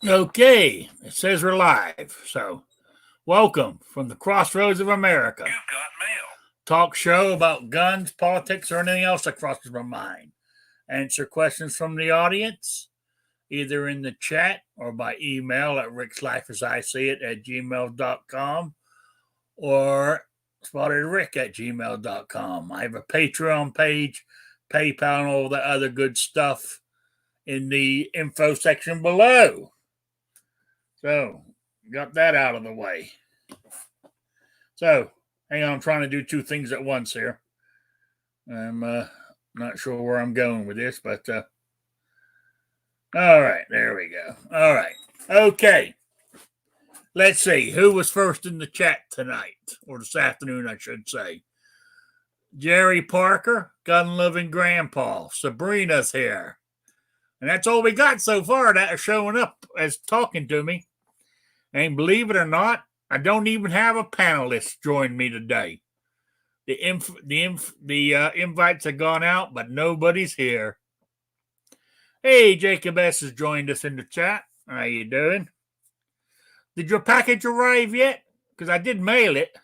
Okay, it says we're live. So, welcome from the crossroads of America. You've got mail. Talk show about guns, politics, or anything else that crosses my mind. Answer questions from the audience, either in the chat or by email at rickslifeasiseeit at gmail.com or spottedrick at gmail.com. I have a Patreon page, PayPal, and all the other good stuff in the info section below. So, got that out of the way. So, hang on, I'm trying to do two things at once here. I'm not sure where I'm going with this, but all right, there we go. All right, okay. Let's see who was first in the chat tonight, or this afternoon, I should say. Jerry Parker, gun loving grandpa. Sabrina's here, and that's all we got so far that are showing up as talking to me. And believe it or not, I don't even have a panelist join me today. The invites have gone out, but nobody's here. Hey, Jacob S. has joined us in the chat. How you doing? Did your package arrive yet? Because I did mail it.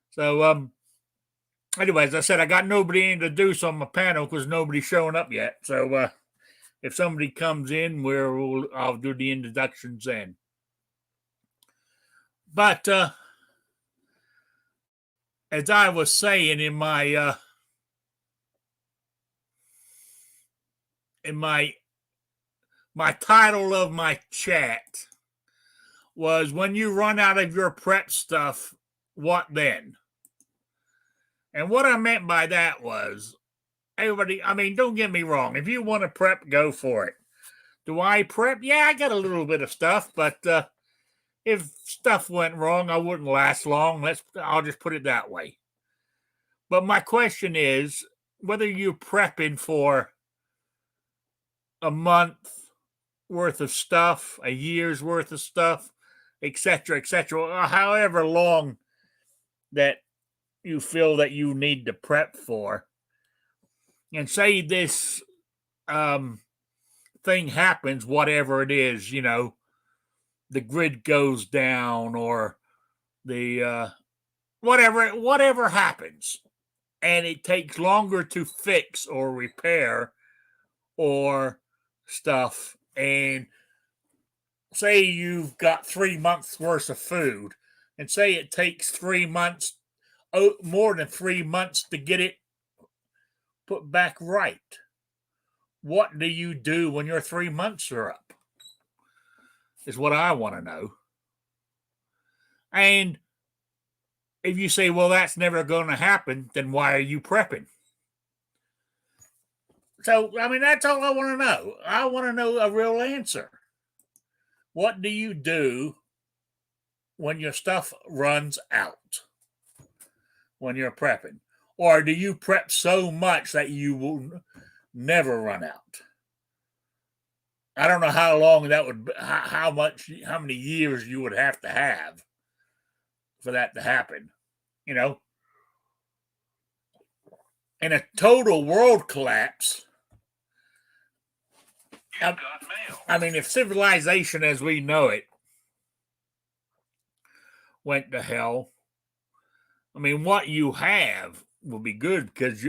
So, anyways, I said I got nobody to introduce on my panel because nobody's showing up yet. So, if somebody comes in, I'll do the introductions then. But as I was saying in my title of my chat was, when you run out of your prep stuff, what then? And what I meant by that was, everybody, I mean, don't get me wrong. If you want to prep, go for it. Do I prep? Yeah, I got a little bit of stuff, but if stuff went wrong, I wouldn't last long. I'll just put it that way. But my question is, whether you're prepping for a month worth of stuff, a year's worth of stuff, etc., or however long that you feel that you need to prep for, and say this thing happens, whatever it is, the grid goes down, or the whatever happens, and it takes longer to fix or repair or stuff, and say you've got 3 months worth of food, and say it takes 3 months, more than 3 months, to get it put back right. What do you do when your 3 months are up? Is what I want to know. And if you say, well, that's never going to happen, then why are you prepping? So, I mean, that's all I want to know. I want to know a real answer. What do you do when your stuff runs out when you're prepping? Or do you prep so much that you will never run out? I don't know how long that would, how many years you would have to have for that to happen, In a total world collapse, I mean, if civilization as we know it went to hell, I mean, what you have will be good because,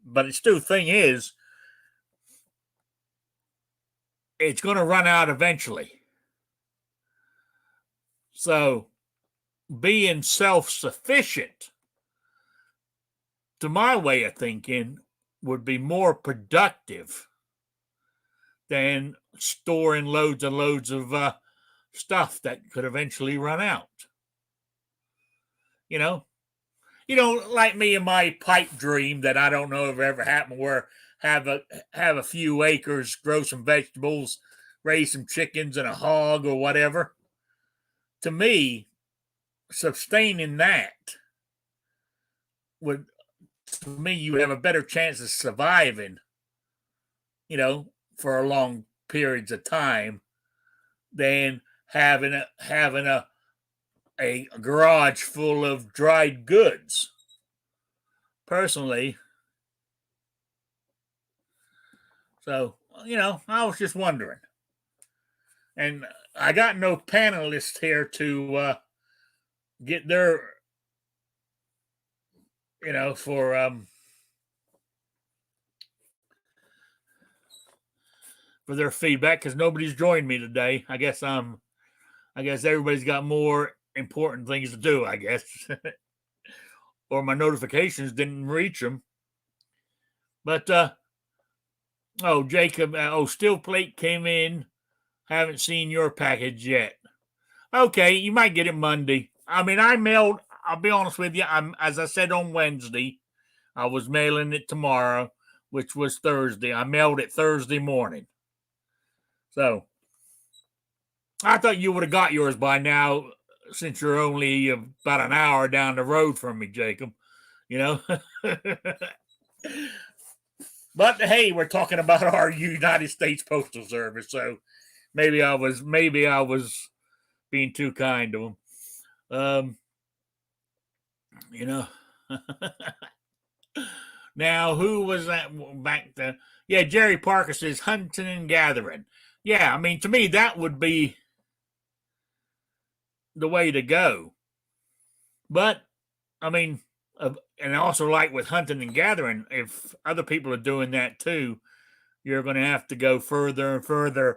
but it's still, the thing is, it's going to run out eventually. So, being self-sufficient, to my way of thinking, would be more productive than storing loads and loads of stuff that could eventually run out. Like me and my pipe dream that I don't know if it ever happened, where have a few acres, grow some vegetables, raise some chickens and a hog or whatever. To me, sustaining that would, to me, you would have a better chance of surviving, for long periods of time than having a garage full of dried goods. Personally. So I was just wondering. And I got no panelists here to get their, for their feedback because nobody's joined me today. I guess everybody's got more important things to do, I guess. Or my notifications didn't reach them. But Jacob, Steel Plate came in. Haven't seen your package yet. Okay, you might get it Monday. I mean, I'll be honest with you, as I said on Wednesday, I was mailing it tomorrow, which was Thursday. I mailed it Thursday morning. So I thought you would have got yours by now, since you're only about an hour down the road from me, Jacob. But hey, we're talking about our United States Postal Service, so maybe I was being too kind to them. Now, who was that back then? Yeah, Jerry Parker says hunting and gathering. Yeah, I mean, to me, that would be the way to go. But, I mean, and also like with hunting and gathering, if other people are doing that too, you're going to have to go further and further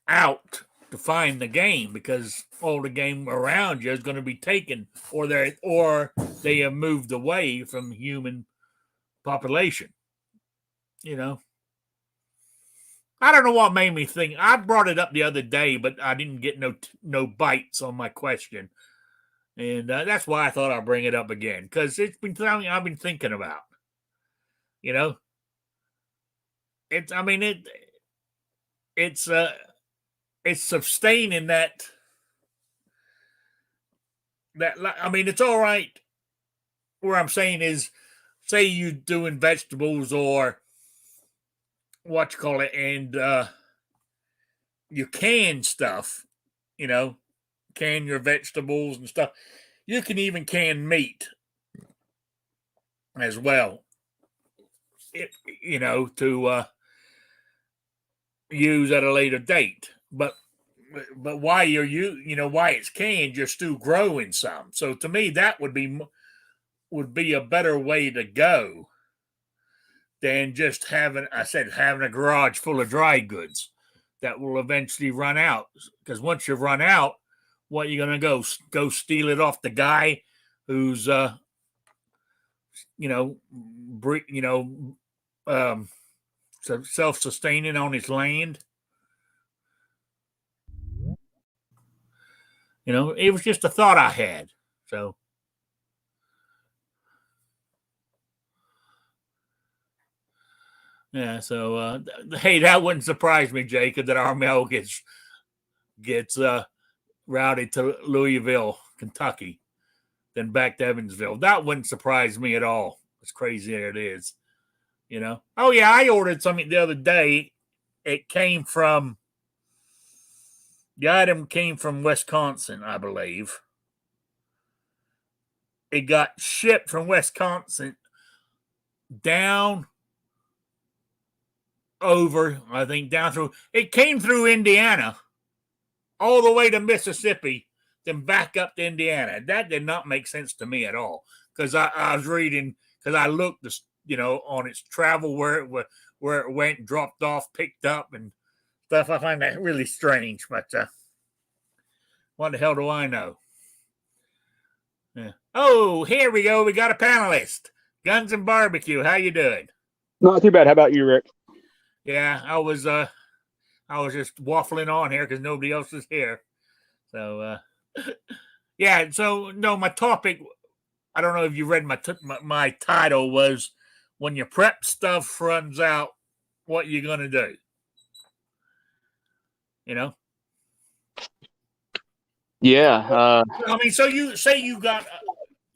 out to find the game because all the game around you is going to be taken, or they have moved away from human population. I don't know what made me think. I brought it up the other day, but I didn't get no bites on my question, and that's why I thought I'd bring it up again because it's been something I've been thinking about. It's sustaining that. I mean, it's all right. Where I'm saying is, say you doing vegetables or what you call it, and you can stuff, can your vegetables and stuff. You can even can meat as well, to use at a later date. But why why it's canned, you're still growing some. So to me, that would be a better way to go than just having a garage full of dry goods that will eventually run out. Because once you run out, what are you going to go steal it off the guy who's self-sustaining on his land? It was just a thought I had. So yeah, so hey, that wouldn't surprise me, Jacob, that our mail gets routed to Louisville, Kentucky, then back to Evansville. That wouldn't surprise me at all. As crazy as it is, Oh yeah, I ordered something the other day. The item came from Wisconsin, I believe. It got shipped from Wisconsin down over, I think, down through. It came through Indiana, all the way to Mississippi, then back up to Indiana. That did not make sense to me at all because I was reading, because I looked, on its travel where it went, dropped off, picked up, and stuff. I find that really strange, but what the hell do I know? Yeah. Oh, here we go. We got a panelist. Guns and Barbecue. How you doing? Not too bad. How about you, Rick? Yeah, I was just waffling on here because nobody else is here. So yeah. So no, my topic. I don't know if you read my title was when your prep stuff runs out, what you gonna do? Yeah. I mean, so you say you've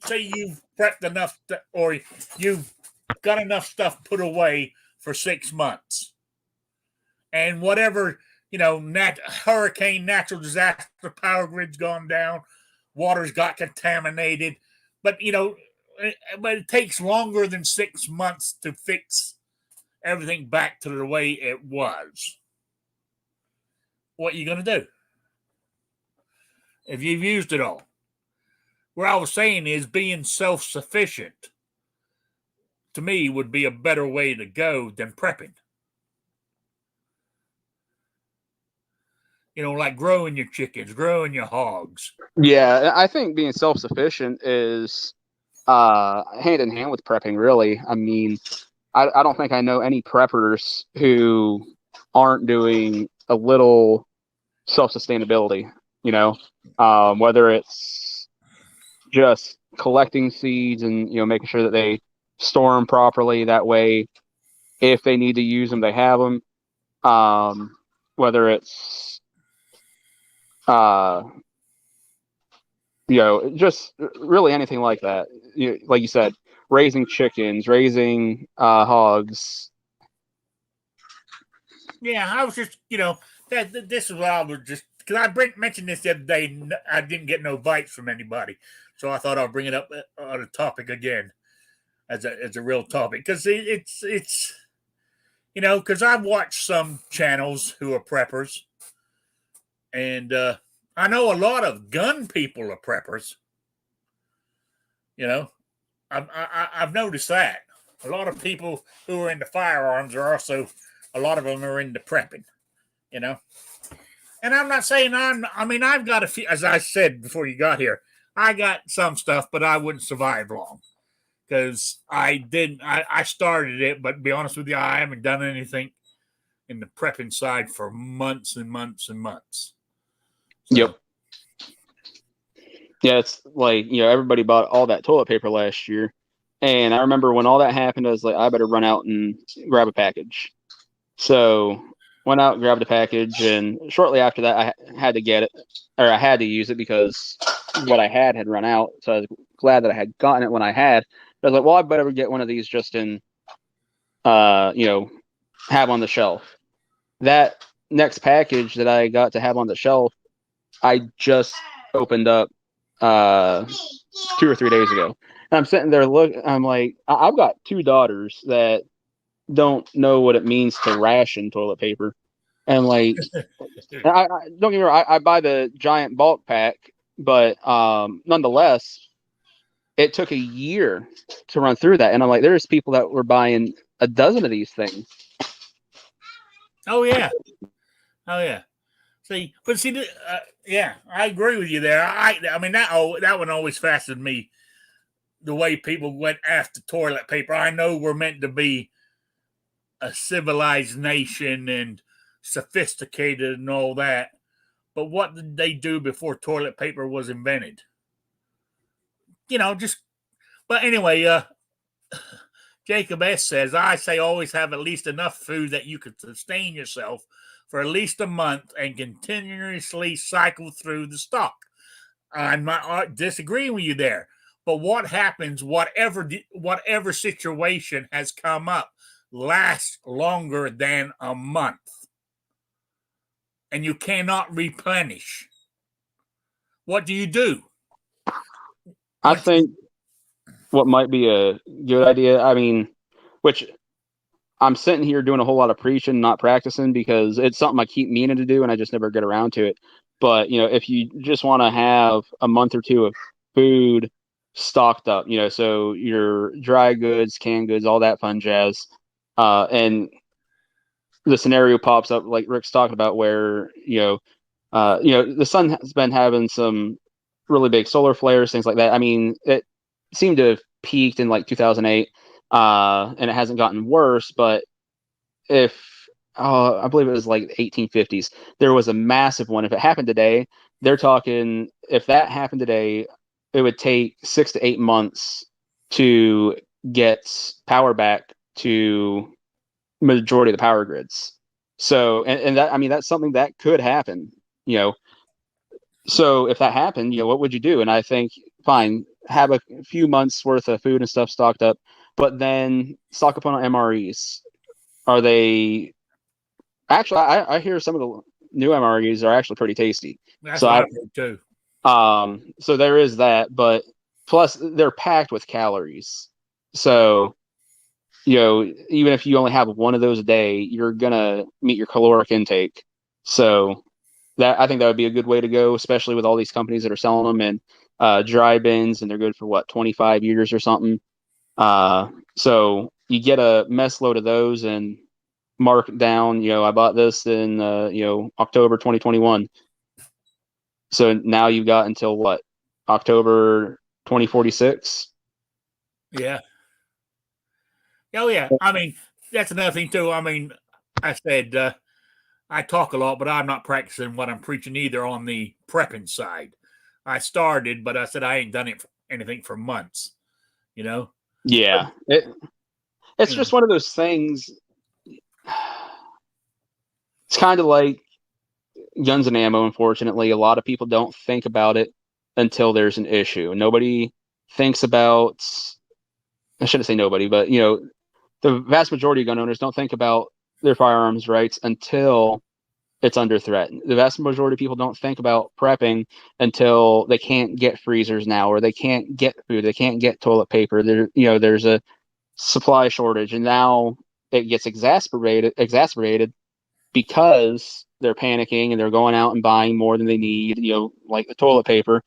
prepped enough, or you've got enough stuff put away for 6 months, and whatever hurricane, natural disaster, power grid's gone down, water's got contaminated, but it takes longer than 6 months to fix everything back to the way it was. What are you going to do if you've used it all? What I was saying is being self-sufficient, to me, would be a better way to go than prepping. You know, like growing your chickens, growing your hogs. Yeah, I think being self-sufficient is hand in hand with prepping, really. I mean, I don't think I know any preppers who aren't doing a little self-sustainability, you know, whether it's just collecting seeds and, making sure that they store them properly. That way, if they need to use them, they have them. Whether it's, just really anything like that. Like you said, raising chickens, raising hogs. Yeah, I was just, this is what I was just, because mentioned this the other day. I didn't get no bites from anybody. So I thought I'll bring it up on a topic again as a real topic. Because it's because I've watched some channels who are preppers. And I know a lot of gun people are preppers. I've noticed that. A lot of people who are into firearms are also, a lot of them are into prepping, And I'm not saying I've got a few, as I said before you got here, I got some stuff, but I wouldn't survive long because I started it, but to be honest with you, I haven't done anything in the prepping side for months and months and months. So. Yep. Yeah, it's like, everybody bought all that toilet paper last year. And I remember when all that happened, I was like, I better run out and grab a package. So went out, grabbed a package, and shortly after that, I had to get it, or I had to use it because what I had run out. So I was glad that I had gotten it when I had. But I was like, well, I better get one of these just in, have on the shelf. That next package that I got to have on the shelf, I just opened up 2 or 3 days ago. And I'm sitting there I'm like, I've got 2 daughters that don't know what it means to ration toilet paper. And like, I don't get me wrong, I buy the giant bulk pack, but nonetheless, it took a year to run through that. And I'm like, there's people that were buying a dozen of these things. Oh yeah. See, yeah, I agree with you there. I mean that one always fascinated me. The way people went after toilet paper. I know we're meant to be a civilized nation and sophisticated and all that, but what did they do before toilet paper was invented? But anyway, Jacob S. says, I say always have at least enough food that you can sustain yourself for at least a month and continuously cycle through the stock. I'm not disagreeing with you there. But what happens, whatever situation has come up, lasts longer than a month. And you cannot replenish. What do you do? I think what might be a good idea, which I'm sitting here doing a whole lot of preaching, not practicing, because it's something I keep meaning to do and I just never get around to it. But, if you just want to have a month or two of food stocked up, so your dry goods, canned goods, all that fun jazz. And the scenario pops up like Rick's talking about where, the sun has been having some really big solar flares, things like that. I mean, it seemed to have peaked in like 2008, and it hasn't gotten worse. But I believe it was like 1850s, there was a massive one. If it happened today, they're talking, if that happened today, it would take 6 to 8 months to get power back to majority of the power grids. So, and that, that's something that could happen, So if that happened, what would you do? And I think, fine, have a few months worth of food and stuff stocked up, but then stock up on MREs. Are they actually? I hear some of the new MREs are actually pretty tasty. That's what I heard too. So there is that, but plus they're packed with calories. So even if you only have one of those a day, you're gonna meet your caloric intake. So that I think that would be a good way to go, especially with all these companies that are selling them in dry bins, and they're good for what 25 years or something. So you get a mess load of those and mark it down. I bought this in October 2021. So now you've got until what, October 2046. Yeah. Oh yeah. I mean, that's another thing too. I mean, I said I talk a lot, but I'm not practicing what I'm preaching either on the prepping side. I started, but I said I ain't done anything for months. You know. Yeah, it's just one of those things. It's kind of like guns and ammo. Unfortunately, a lot of people don't think about it until there's an issue. Nobody thinks about. I shouldn't say nobody, but the vast majority of gun owners don't think about their firearms rights until it's under threat. The vast majority of people don't think about prepping until they can't get freezers now, or they can't get food, they can't get toilet paper. There's a supply shortage, and now it gets exacerbated because they're panicking and they're going out and buying more than they need. Like the toilet paper.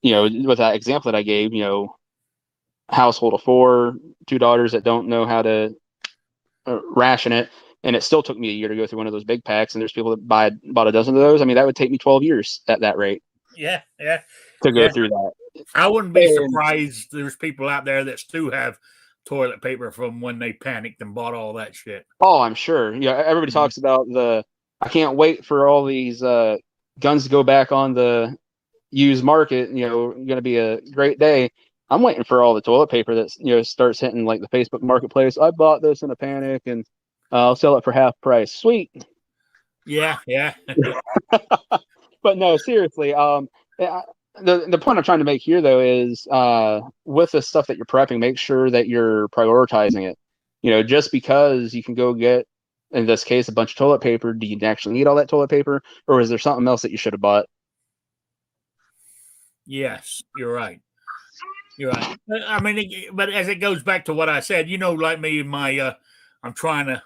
With that example that I gave, household of four, two daughters that don't know how to ration it. And it still took me a year to go through one of those big packs. And there's people that bought a dozen of those. I mean, that would take me 12 years at that rate. Yeah. To go through that. I wouldn't be surprised there's people out there that still have toilet paper from when they panicked and bought all that shit. Oh, I'm sure. Everybody talks about I can't wait for all these guns to go back on the used market. Going to be a great day. I'm waiting for all the toilet paper that starts hitting like the Facebook Marketplace. I bought this in a panic, and I'll sell it for half price. Sweet. Yeah. But no, seriously. The point I'm trying to make here, though, is with the stuff that you're prepping, make sure that you're prioritizing it. Just because you can go get, in this case, a bunch of toilet paper, do you actually need all that toilet paper, or is there something else that you should have bought? Yes, you're right. You're right. I mean, but as it goes back to what I said, like me, I'm trying to,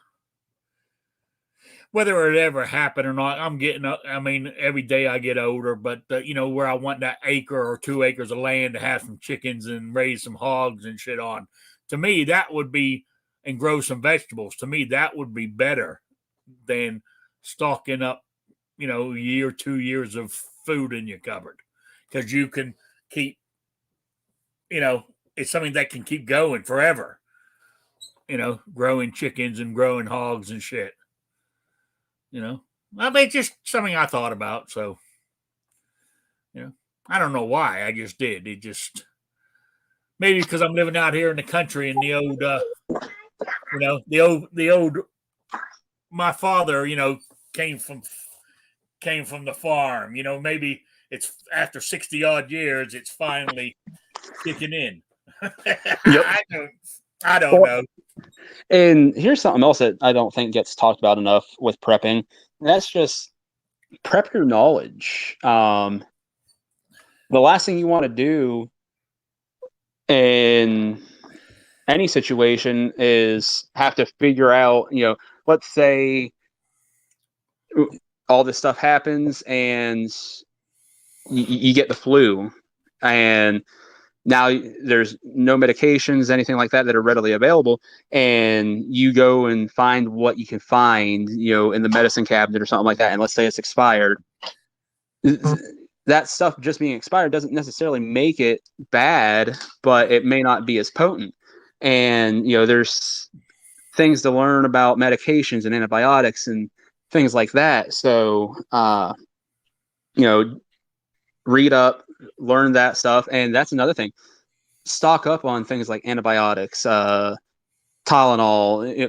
whether it ever happened or not, I'm getting up. I mean, every day I get older, but where I want that acre or 2 acres of land to have some chickens and raise some hogs and shit on, to me, that would be, and grow some vegetables. To me, that would be better than stocking up, a year, 2 years of food in your cupboard, because you can keep, it's something that can keep going forever. Growing chickens and growing hogs and shit. I mean, it's just something I thought about. So, I don't know why. I just did. It just maybe because I'm living out here in the country and the old, the old. My father, came from the farm. Maybe it's after 60 odd years, it's finally kicking in. Yep. I don't know. And here's something else that I don't think gets talked about enough with prepping. That's just prep your knowledge. The last thing you want to do in any situation is have to figure out, let's say all this stuff happens and you get the flu, and now there's no medications, anything like that are readily available, and you go and find what you can find, in the medicine cabinet or something like that, and let's say it's expired. That stuff just being expired doesn't necessarily make it bad, but it may not be as potent. And there's things to learn about medications and antibiotics and things like that. So read up, learn that stuff. And that's another thing. Stock up on things like antibiotics, Tylenol,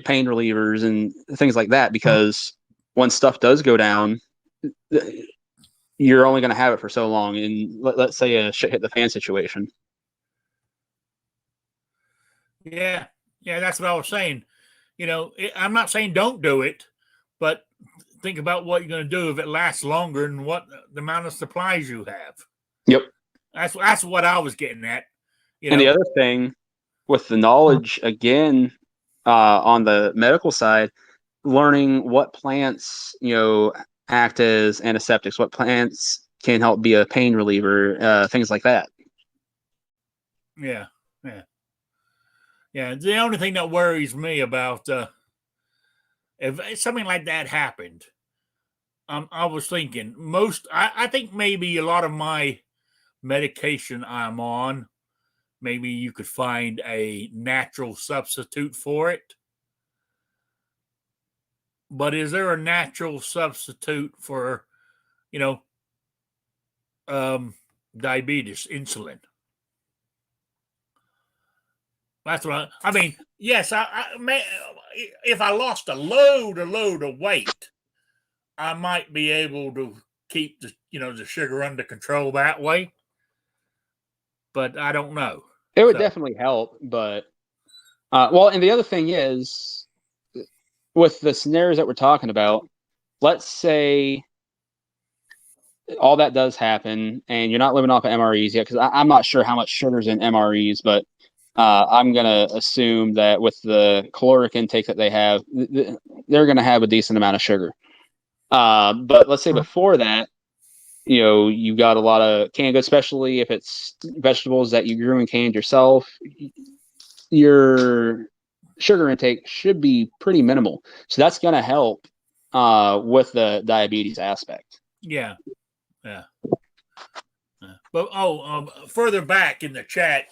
pain relievers, and things like that, because when stuff does go down, you're only going to have it for so long. And let's say a shit hit the fan situation. Yeah, that's what I was saying. I'm not saying don't do it, but think about what you're going to do if it lasts longer and what the amount of supplies you have. Yep. That's what I was getting at. And the other thing with the knowledge, again, on the medical side, learning what plants, act as antiseptics, what plants can help be a pain reliever, things like that. Yeah, yeah, yeah. The only thing that worries me about if something like that happened, I was thinking I think maybe a lot of my medication I'm on, maybe you could find a natural substitute for it. But is there a natural substitute for, you know, diabetes, insulin? That's what I mean. Yes, I may, if I lost a load of weight, I might be able to keep the sugar under control that way. But I don't know. It would So definitely help, but well, and the other thing is, with the scenarios that we're talking about, let's say all that does happen, and you're not living off of MREs yet, because I'm not sure how much sugar's in MREs, but I'm gonna assume that with the caloric intake that they have, they're gonna have a decent amount of sugar. But let's say before that, you got a lot of canned goods, especially if it's vegetables that you grew and canned yourself. Your sugar intake should be pretty minimal, so that's gonna help with the diabetes aspect. yeah, yeah. But further back in the chat,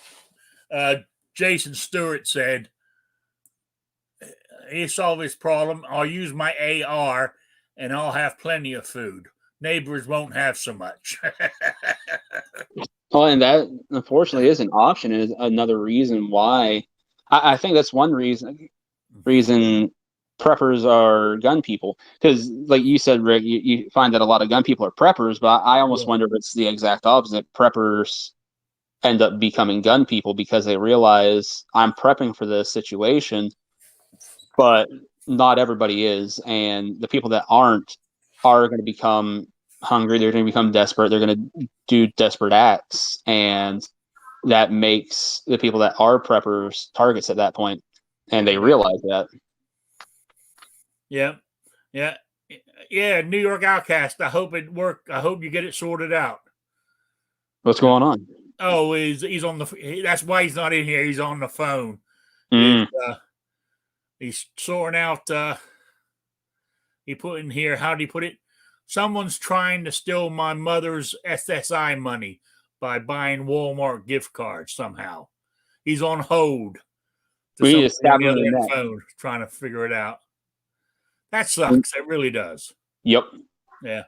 Jason Stewart said he solved his problem. I'll use my AR, and I'll have plenty of food. Neighbors won't have so much. Well, and that unfortunately is an option, and is another reason why I think that's one reason preppers are gun people. Because, like you said, Rick, you find that a lot of gun people are preppers, but I almost wonder if it's the exact opposite. Preppers end up becoming gun people because they realize I'm prepping for this situation, but not everybody is, and the people that aren't are going to become hungry. They're going to become desperate. They're going to do desperate acts, and that makes the people that are preppers targets at that point, and they realize that. Yeah, yeah, yeah. New York Outcast. I hope it worked. I hope you get it sorted out. What's going on? Oh, he's on the. That's why he's not in here. He's on the phone. He's sorting out. He put in here. How do you put it? Someone's trying to steal my mother's SSI money by buying Walmart gift cards somehow. He's on hold. We need to stab him in the neck. Phone, trying to figure it out. That sucks. It really does. Yep. Yeah.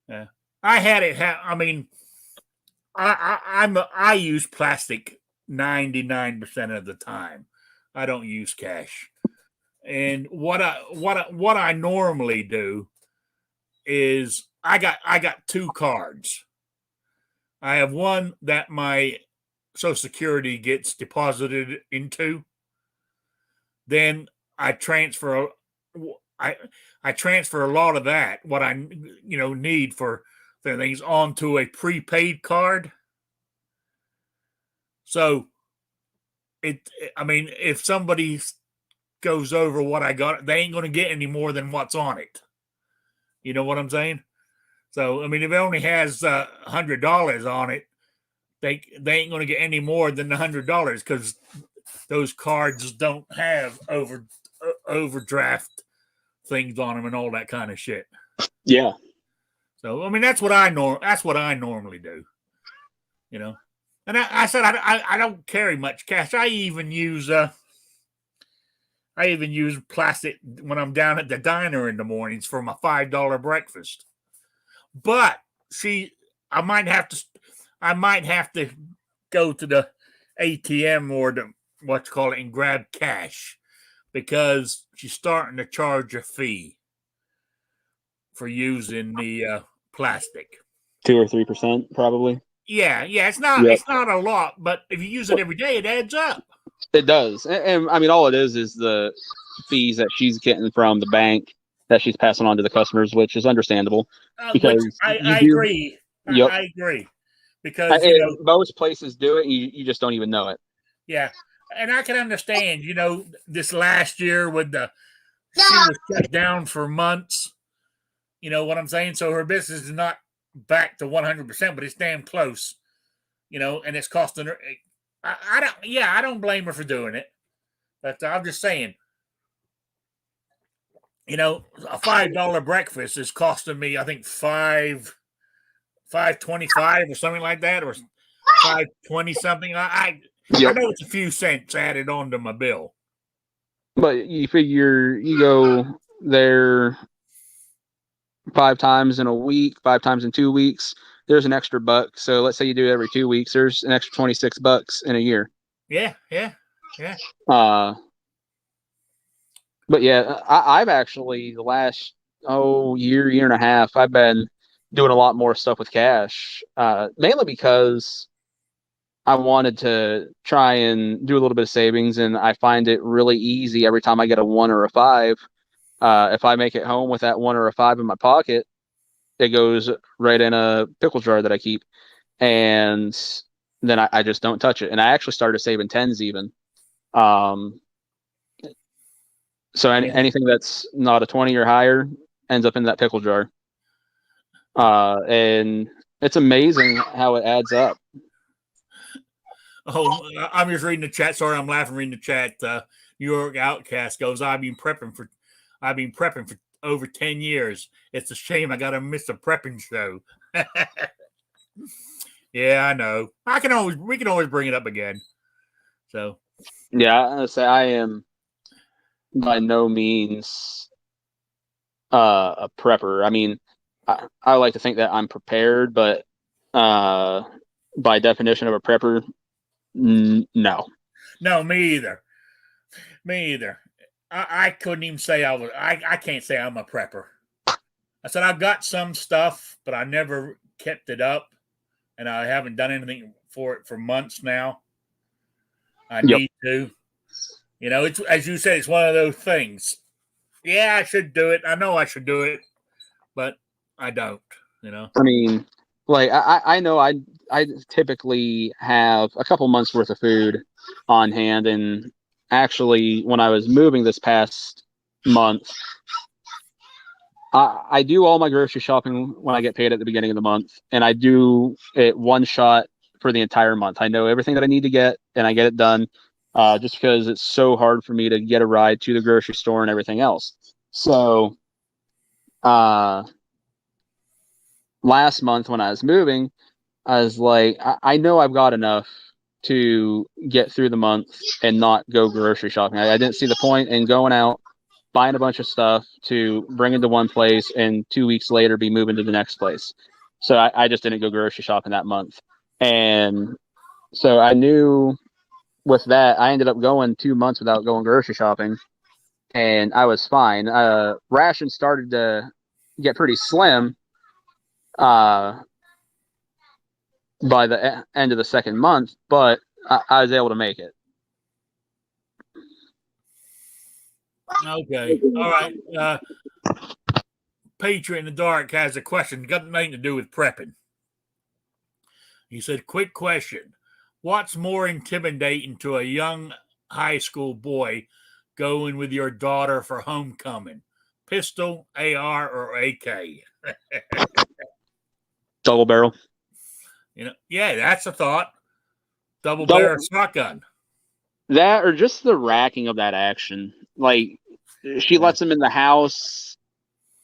Yeah. I had it. I mean, I use plastic 99% of the time. I don't use cash. And what I normally do is I got two cards. I have one that my Social Security gets deposited into. Then I transfer I transfer a lot of that, what I need for the things, onto a prepaid card. So I mean, if somebody goes over what I got, they ain't going to get any more than what's on it. You know what I'm saying? So I mean, if it only has $100 on it, they ain't going to get any more than $100 because those cards don't have overdraft things on them and all that kind of shit. Yeah. So I mean, that's what I normally do. And I said I don't carry much cash. I even use plastic when I'm down at the diner in the mornings for my $5 breakfast. But I might have to go to the ATM or the and grab cash, because she's starting to charge a fee for using the plastic. 2 or 3%, probably. Yeah. It's not a lot, but if you use it every day, it adds up. It does, and I mean, all it is the fees that she's getting from the bank that she's passing on to the customers, which is understandable. Because I agree. Yep. I agree, because most places do it. You just don't even know it. Yeah, And I can understand, this last year with she was shut down for months. You know what I'm saying? So her business is not back to 100%, but it's damn close. And it's costing her. I don't. Yeah, I don't blame her for doing it. But I'm just saying, a $5 breakfast is costing me, I think $5.25 or something like that, or $5.20 something. I Yep. know it's a few cents added on to my bill. But you figure you go there 5 times in a week, 5 times in 2 weeks, there's an extra buck. So let's say you do it every 2 weeks, there's an extra $26 in a year. Yeah. But yeah, I've actually the last year and a half, I've been doing a lot more stuff with cash, mainly because I wanted to try and do a little bit of savings, and I find it really easy every time I get a 1 or a 5. If I make it home with that 1 or a 5 in my pocket, it goes right in a pickle jar that I keep, and then I just don't touch it. And I actually started saving tens even. So anything that's not a 20 or higher ends up in that pickle jar. And it's amazing how it adds up. Oh, I'm just reading the chat. Sorry, I'm laughing reading the chat. New York Outcast goes, I've been prepping for over 10 years. It's a shame I got to miss a prepping show. Yeah, I know. We can always bring it up again. So yeah, I say I am by no means a prepper. I mean, I like to think that I'm prepared, but by definition of a prepper, no. No, me either. I couldn't even say I was. I can't say I'm a prepper. I said I've got some stuff, but I never kept it up, and I haven't done anything for it for months now. I need to. It's as you said, it's one of those things. Yeah, I should do it. I know I should do it, but I don't. I mean, like I know I typically have a couple months worth of food on hand, and actually when I was moving this past month, I do all my grocery shopping when I get paid at the beginning of the month, and I do it one shot for the entire month. I know everything that I need to get, and I get it done, just because it's so hard for me to get a ride to the grocery store and everything else. So, last month when I was moving, I was like, I know I've got enough to get through the month and not go grocery shopping. I didn't see the point in going out, buying a bunch of stuff to bring into one place, and 2 weeks later be moving to the next place. So I just didn't go grocery shopping that month. And so I knew with that, I ended up going 2 months without going grocery shopping, and I was fine. Rations started to get pretty slim by the end of the second month, but I was able to make it. Okay. All right. Patriot in the Dark has a question. Got nothing to do with prepping. He said, quick question. What's more intimidating to a young high school boy going with your daughter for homecoming? Pistol, AR, or AK? Double barrel. Yeah, that's a thought. Double barrel shotgun. That or just the racking of that action. Like she lets him in the house,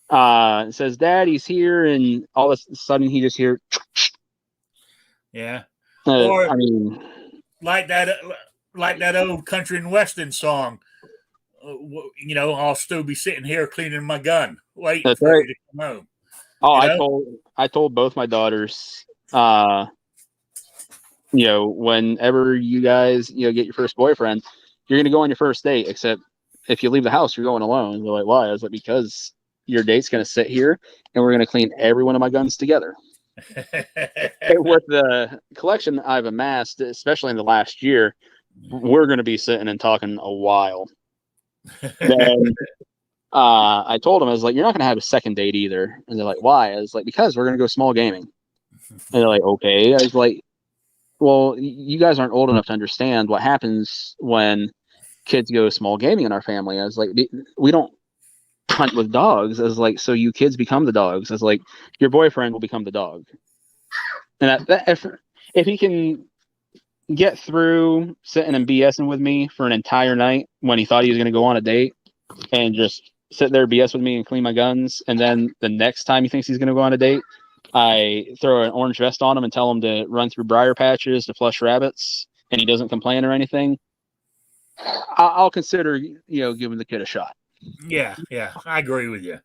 says, "Daddy's here," and all of a sudden he just hears. Yeah. Or I mean, like that old country and western song. I'll still be sitting here cleaning my gun, waiting for you to come home. Oh, I told both my daughters, whenever you guys, get your first boyfriend, you're going to go on your first date, except if you leave the house, you're going alone. And they're like, why? I was like, because your date's going to sit here and we're going to clean every one of my guns together. With the collection I've amassed, especially in the last year, we're going to be sitting and talking a while. Then I told them, I was like, you're not going to have a second date either. And they're like, why? I was like, because we're going to go small gaming. And they're like, okay. I was like, well, you guys aren't old enough to understand what happens when kids go small gaming in our family. I was like, we don't hunt with dogs. As like, so you kids become the dogs. As like, your boyfriend will become the dog. And if he can get through sitting and BSing with me for an entire night when he thought he was going to go on a date and just sit there BS with me and clean my guns, and then the next time he thinks he's going to go on a date, I throw an orange vest on him and tell him to run through briar patches to flush rabbits, and he doesn't complain or anything, I'll consider giving the kid a shot. Yeah, I agree with you.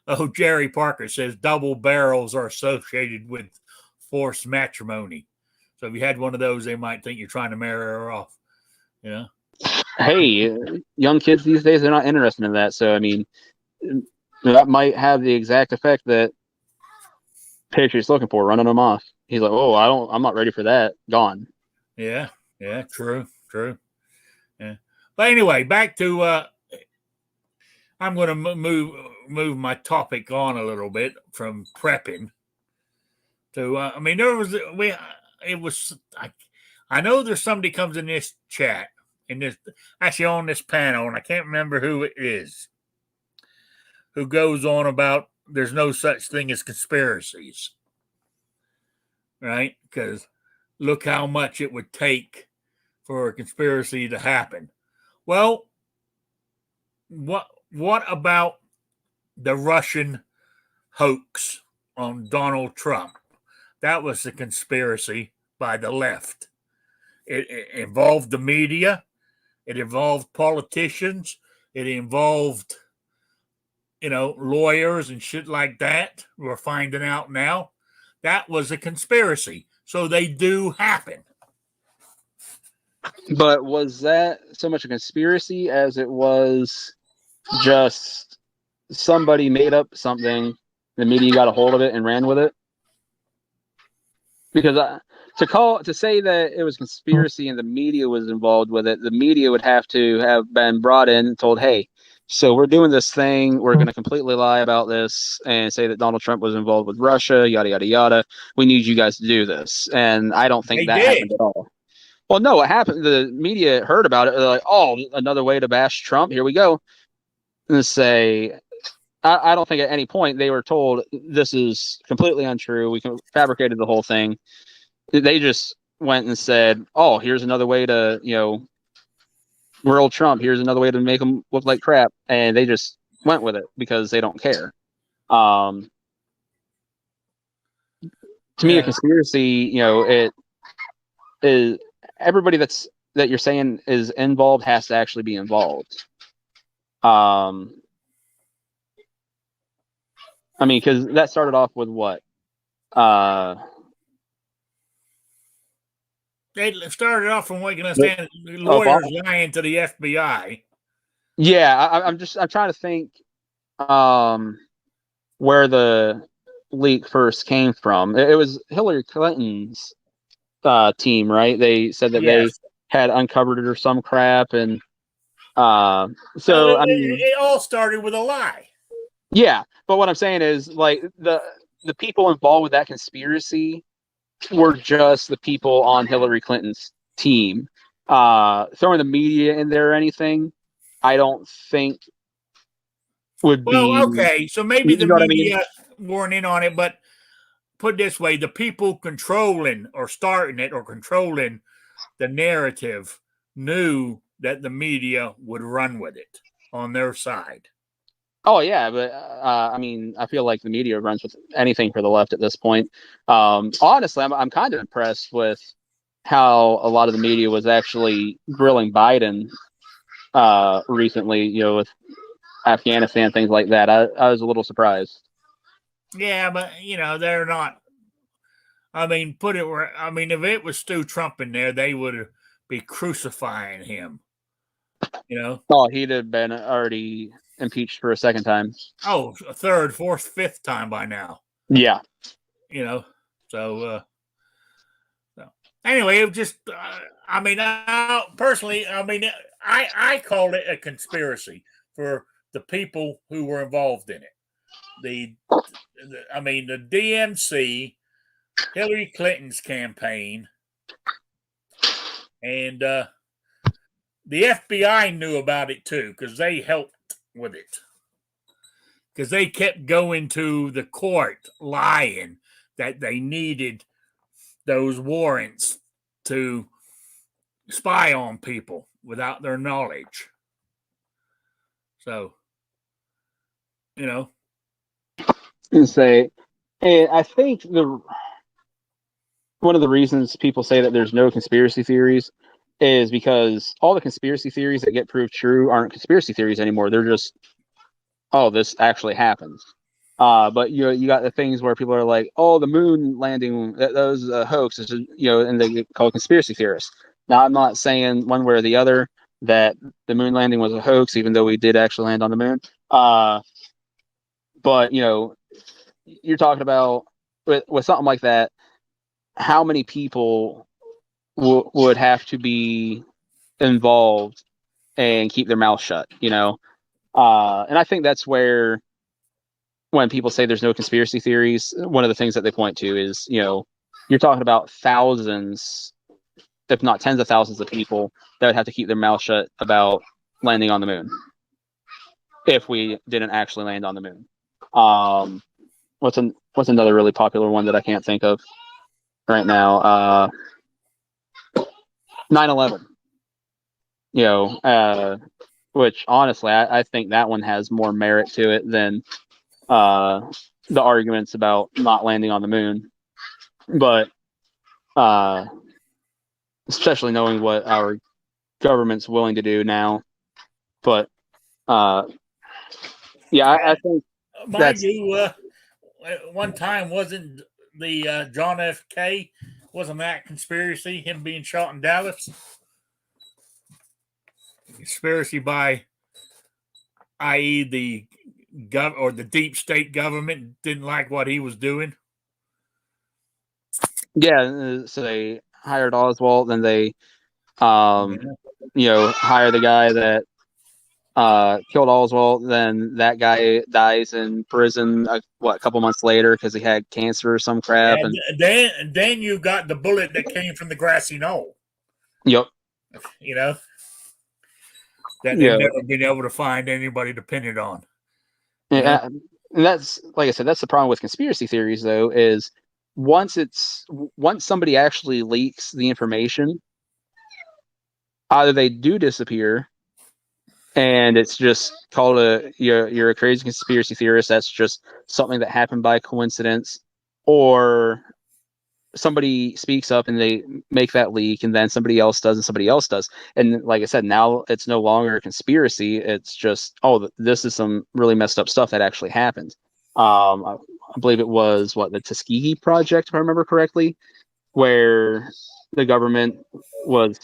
Oh, Jerry Parker says double barrels are associated with forced matrimony. So if you had one of those, they might think you're trying to marry her off. Yeah. Hey, young kids these days, they're not interested in that. So, I mean, that might have the exact effect that Patriot's looking for, running them off. He's like, oh, I'm not ready for that. Gone. Yeah, true. Yeah. But anyway, back to I'm going to move my topic on a little bit from prepping to I mean I know there's somebody comes in this chat actually on this panel, and I can't remember who it is, who goes on about there's no such thing as conspiracies, right? Because look how much it would take for a conspiracy to happen. Well, what about the Russian hoax on Donald Trump? That was a conspiracy by the left. It involved the media. It involved politicians. It involved, lawyers and shit like that. We're finding out now. That was a conspiracy. So they do happen. But was that so much a conspiracy as it was just somebody made up something, the media got a hold of it and ran with it? Because to say that it was conspiracy and the media was involved with it, the media would have to have been brought in and told, hey, so we're doing this thing, we're going to completely lie about this and say that Donald Trump was involved with Russia, yada, yada, yada. We need you guys to do this. And I don't think that happened at all. Well, no, what happened, the media heard about it. They're like, oh, another way to bash Trump. Here we go. And say, I don't think at any point they were told this is completely untrue. We fabricated the whole thing. They just went and said, oh, here's another way to, grill Trump. Here's another way to make him look like crap. And they just went with it because they don't care. To me, a conspiracy, it is everybody that you're saying is involved has to actually be involved. I mean, because that started off with what? They started off from what you can understand, lawyers lying to the FBI. Yeah, I'm trying to think where the leak first came from. It was Hillary Clinton's team, right? They said that they had uncovered it or some crap, and so I mean, it all started with a lie. Yeah, but what I'm saying is, like, the people involved with that conspiracy were just the people on Hillary Clinton's team. Throwing the media in there or anything, I don't think would be. Well, okay, so maybe the media weren't in on it, but put it this way, the people controlling or starting it or controlling the narrative knew that the media would run with it on their side. Oh yeah, but I mean, I feel like the media runs with anything for the left at this point. Honestly, I'm kind of impressed with how a lot of the media was actually grilling Biden recently. With Afghanistan, things like that. I was a little surprised. Yeah, but they're not. I mean, if it was Stu Trump in there, they would be crucifying him. Oh, he'd have been already impeached for a second time. Oh, a third, fourth, fifth time by now. Yeah. So anyway, it just, personally, I called it a conspiracy for the people who were involved in it. The DNC Hillary Clinton's campaign, and the FBI knew about it too because they helped with it. Because they kept going to the court lying that they needed those warrants to spy on people without their knowledge. So, And say, and I think one of the reasons people say that there's no conspiracy theories is because all the conspiracy theories that get proved true aren't conspiracy theories anymore. They're just, oh, this actually happens. But you got the things where people are like, oh, the moon landing, that was a hoax, and they get called conspiracy theorists. Now, I'm not saying one way or the other that the moon landing was a hoax, even though we did actually land on the moon. But you're talking about with something like that, how many people would have to be involved and keep their mouth shut, and I think that's where when people say there's no conspiracy theories, one of the things that they point to is, you're talking about thousands, if not tens of thousands of people that would have to keep their mouth shut about landing on the moon if we didn't actually land on the moon. What's another really popular one that I can't think of right now? 9/11. Which honestly, I think that one has more merit to it than the arguments about not landing on the moon. But especially knowing what our government's willing to do now. But yeah, I think mind you, one time wasn't the John F. K. wasn't that conspiracy? Him being shot in Dallas, conspiracy by, i.e., the the deep state government didn't like what he was doing. Yeah, so they hired Oswald, and they hired the guy that killed Oswald. Then that guy dies in prison a couple months later because he had cancer or some crap. And then you got the bullet that came from the grassy knoll. Yep. That they've never been able to find anybody to pin it on. Yeah, and that's, like I said, that's the problem with conspiracy theories, though, is once somebody actually leaks the information, either they do disappear and it's just called you're a crazy conspiracy theorist, that's just something that happened by coincidence, or somebody speaks up and they make that leak, and then somebody else does, and somebody else does. And like I said, now it's no longer a conspiracy. It's just, oh, this is some really messed up stuff that actually happened. I believe it was the Tuskegee Project, if I remember correctly, where the government was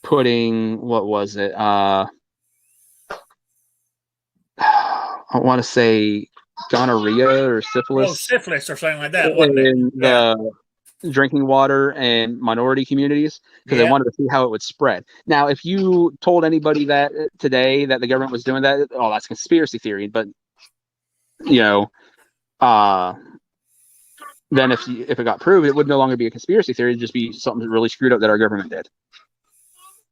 putting, what was it? I want to say gonorrhea or syphilis. Oh, syphilis or something like that, wasn't it? In the drinking water and minority communities, because they wanted to see how it would spread. Now, if you told anybody that today that the government was doing that, oh, that's conspiracy theory. But then if it got proved, it would no longer be a conspiracy theory. It'd just be something really screwed up that our government did.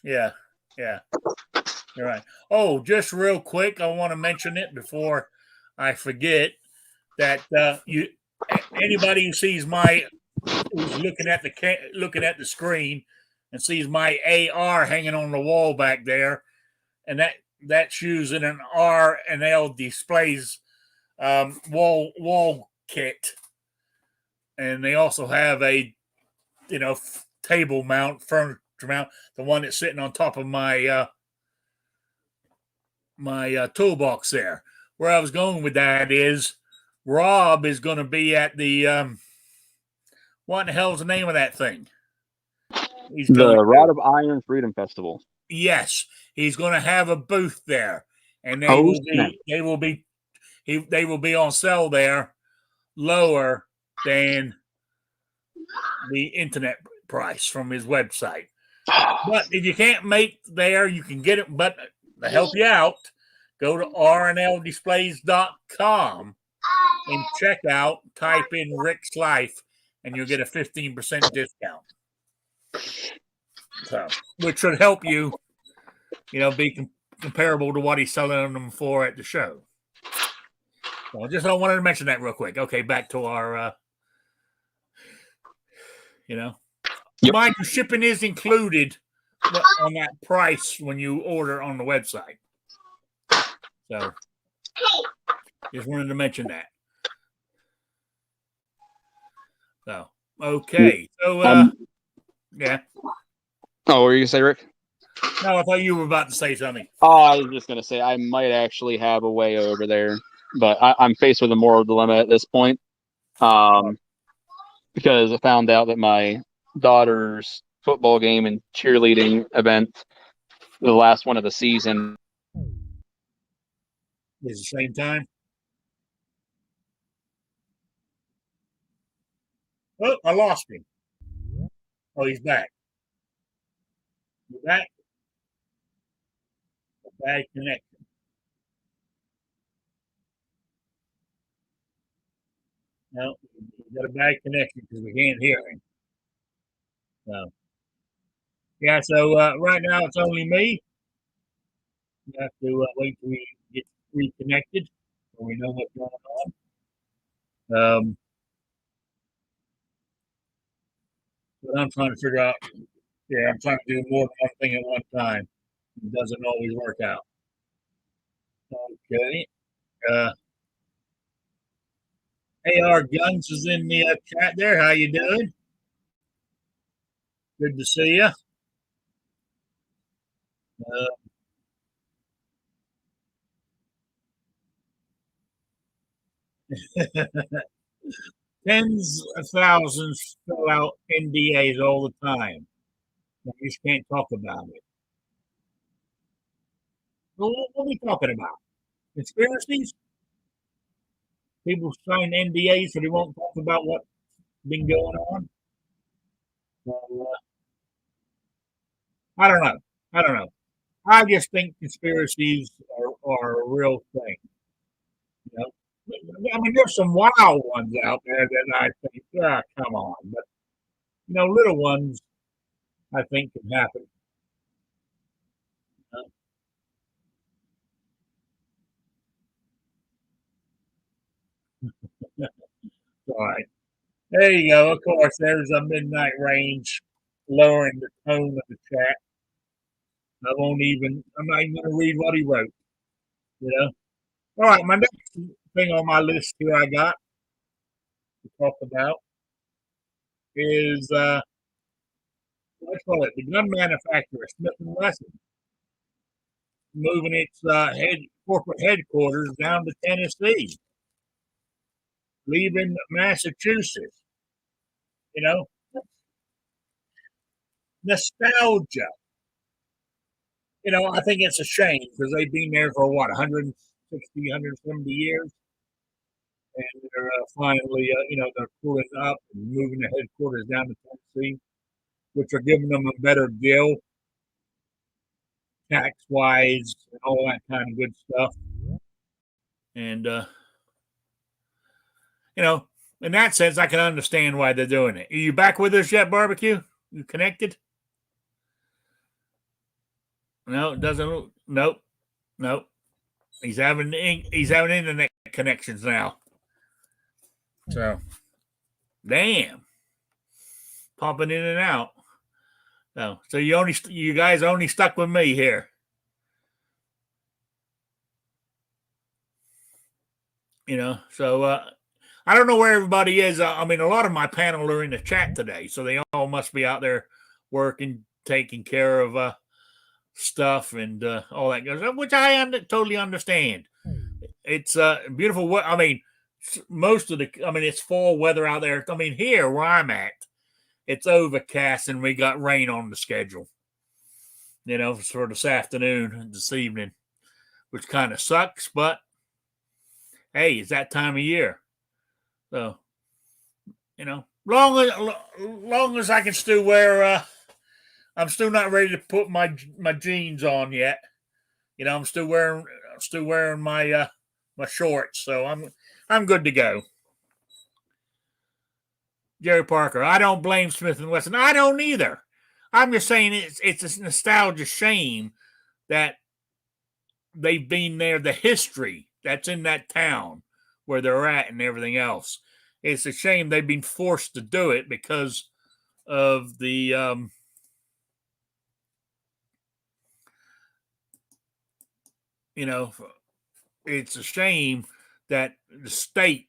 Yeah, you're right. Oh, just real quick, I want to mention it before I forget that anybody who sees who's looking at the screen and sees my AR hanging on the wall back there, and that's using an R&L Displays wall kit, and they also have a table mount, furniture mount, the one that's sitting on top of my toolbox there. Where I was going with that is Rob is going to be at the what the hell's the name of that thing? The Rod of Iron Freedom Festival. Yes, he's going to have a booth there, and they will be on sale there, lower than the internet price from his website. But if you can't make there, you can get it. But to help you out, go to rnldisplays.com and check out, type in Rick's Life, and you'll get a 15% discount. So, which should help you, be comparable to what he's selling them for at the show. So I wanted to mention that real quick. Okay, back to our, Yep. Mind you, shipping is included on that price when you order on the website. So, just wanted to mention that. So, okay. So, yeah. Oh, what were you going to say, Rick? No, I thought you were about to say something. Oh, I was just going to say I might actually have a way over there, but I'm faced with a moral dilemma at this point. Because I found out that my daughter's football game and cheerleading event, the last one of the season, is the same time. Oh, I lost him. Oh, he's back. You back? A bad connection. No, he's got a bad connection because we can't hear him. So, yeah, so right now it's only me. We have to wait till we get reconnected so we know what's going on. But I'm trying to figure out, I'm trying to do more than one thing at one time. It doesn't always work out. Okay. AR Guns is in the chat there. How you doing? Good to see you. Tens of thousands fill out NDAs all the time. You just can't talk about it. Well, what are we talking about? Conspiracies? People sign NDAs so they won't talk about what's been going on? So, I don't know. I just think conspiracies are a real thing. I mean, there's some wild ones out there that I think, come on. But, little ones I think can happen. All right. There you go. Of course, there's a midnight range lowering the tone of the chat. I'm not even going to read what he wrote. All right. My next thing on my list here I got to talk about is, let's call it the gun manufacturer, Smith & Wesson, moving its corporate headquarters down to Tennessee, leaving Massachusetts. Nostalgia. I think it's a shame because they've been there for 160, 170 years. And they're finally, they're pulling up and moving their headquarters down to Tennessee, which are giving them a better deal tax-wise and all that kind of good stuff. And, in that sense, I can understand why they're doing it. Are you back with us yet, Barbecue? You connected? No, it doesn't. Nope. He's having internet connections now. So, damn, popping in and out. So you guys only stuck with me here. So I don't know where everybody is. I mean, a lot of my panel are in the chat today, so they all must be out there working, taking care of stuff and all that goes, which I totally understand. It's beautiful. I mean, it's fall weather out there. I mean, here where I'm at, it's overcast and we got rain on the schedule. For this afternoon and this evening, which kind of sucks, but hey, it's that time of year. So, long as I can still wear, I'm still not ready to put my jeans on yet. I'm still wearing my my shorts, so I'm good to go. Jerry Parker. I don't blame Smith and Wesson. I don't either. I'm just saying it's a nostalgia shame that they've been there, the history that's in that town where they're at and everything else. It's a shame they've been forced to do it because of the it's a shame that the state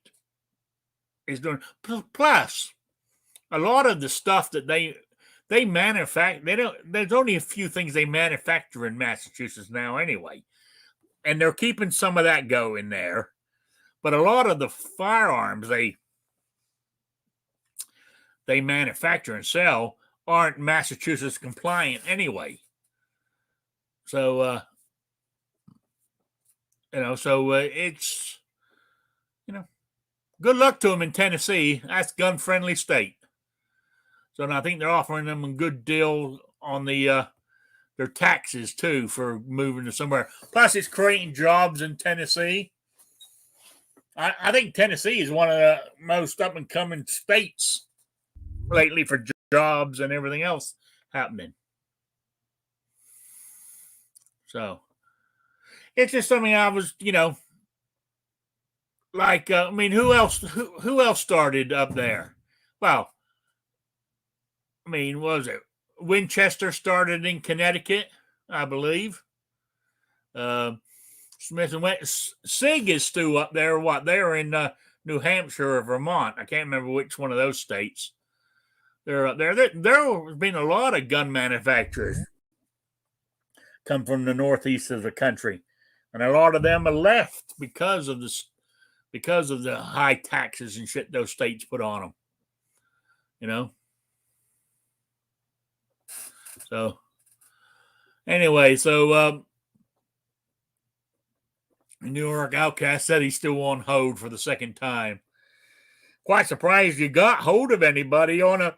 is doing. Plus, a lot of the stuff that they manufacture, they don't. There's only a few things they manufacture in Massachusetts now, anyway, and they're keeping some of that going there. But a lot of the firearms they manufacture and sell aren't Massachusetts compliant anyway. So it's good luck to them in Tennessee. That's gun friendly state. So I think they're offering them a good deal on the their taxes too for moving to somewhere. Plus, it's creating jobs in Tennessee. I think Tennessee is one of the most up and coming states lately for jobs and everything else happening. So it's just something I was, like, I mean, who else started up there? Well, I mean, what was it? Winchester started in Connecticut, I believe. Smith and Wesson. Sig is still up there. What? They're in New Hampshire or Vermont. I can't remember which one of those states. They're up there. There's been a lot of gun manufacturers come from the northeast of the country, and a lot of them are left because of the high taxes and shit those states put on them. So anyway, New York Outcast said he's still on hold for the second time. Quite surprised you got hold of anybody on a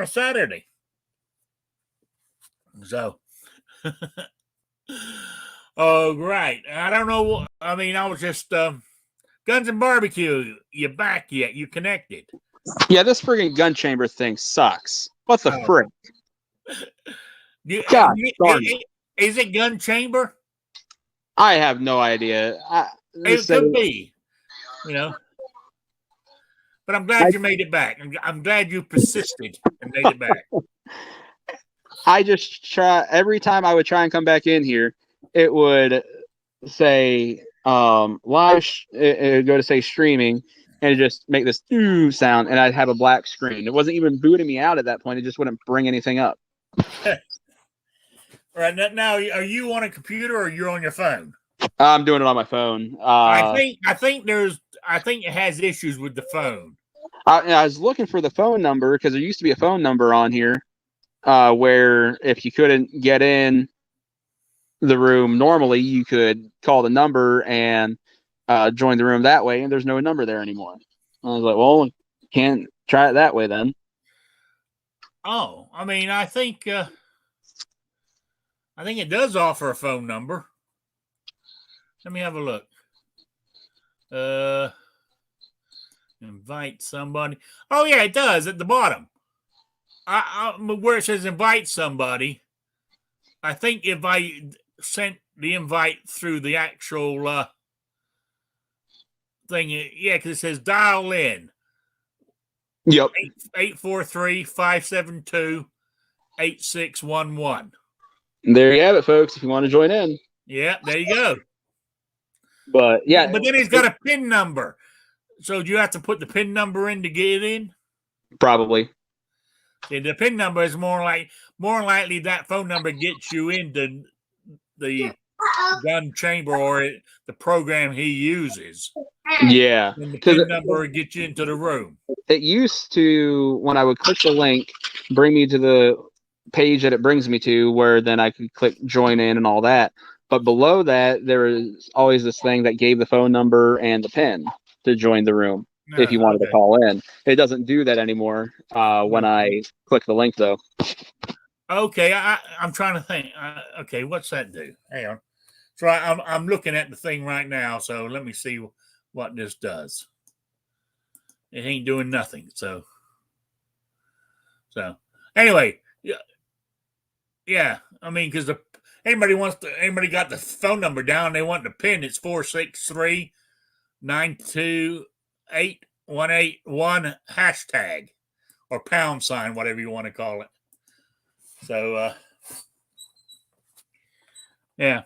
Saturday. So, oh, right. I don't know. I mean, I was just Guns and Barbecue. You back yet? You connected? Yeah, this friggin' gun chamber thing sucks. What the frick? God, is it gun chamber? I have no idea. It could be, But I'm glad you made it back. I'm glad you persisted and made it back. I just try every time I would try and come back in here, it would say live. It would go to say streaming, and it just make this sound, and I'd have a black screen. It wasn't even booting me out at that point. It just wouldn't bring anything up. Right now, are you on a computer or you're on your phone? I'm doing it on my phone. I think it has issues with the phone. I was looking for the phone number because there used to be a phone number on here where if you couldn't get in the room normally, you could call the number and join the room that way. And there's no number there anymore. I was like, well, can't try it that way then. Oh, I mean, I think it does offer a phone number. Let me have a look. Invite somebody. Oh yeah, it does at the bottom. Where it says invite somebody, I think if I sent the invite through the actual thing, yeah, because it says dial in. Yep. 843-572-8611. There you have it, folks. If you want to join in. Yeah, there you go. But yeah. But then he's got a PIN number. So do you have to put the PIN number in to get in? Probably. See, the PIN number is more likely that phone number gets you into the gun chamber or the program he uses. Yeah. And the PIN number gets you into the room. It used to, when I would click the link, bring me to the page that it brings me to, where then I could click join in and all that. But below that, there is always this thing that gave the phone number and the PIN to join the room if you wanted to call in. It doesn't do that anymore when I click the link, though. Okay, I'm trying to think. Okay, what's that do? Hang on. So I'm looking at the thing right now, so let me see what this does. It ain't doing nothing, so So anyway, yeah. I mean, because anybody got the phone number down, they want the pin. It's 463-928-181 hashtag or pound sign, whatever you want to call it. So yeah.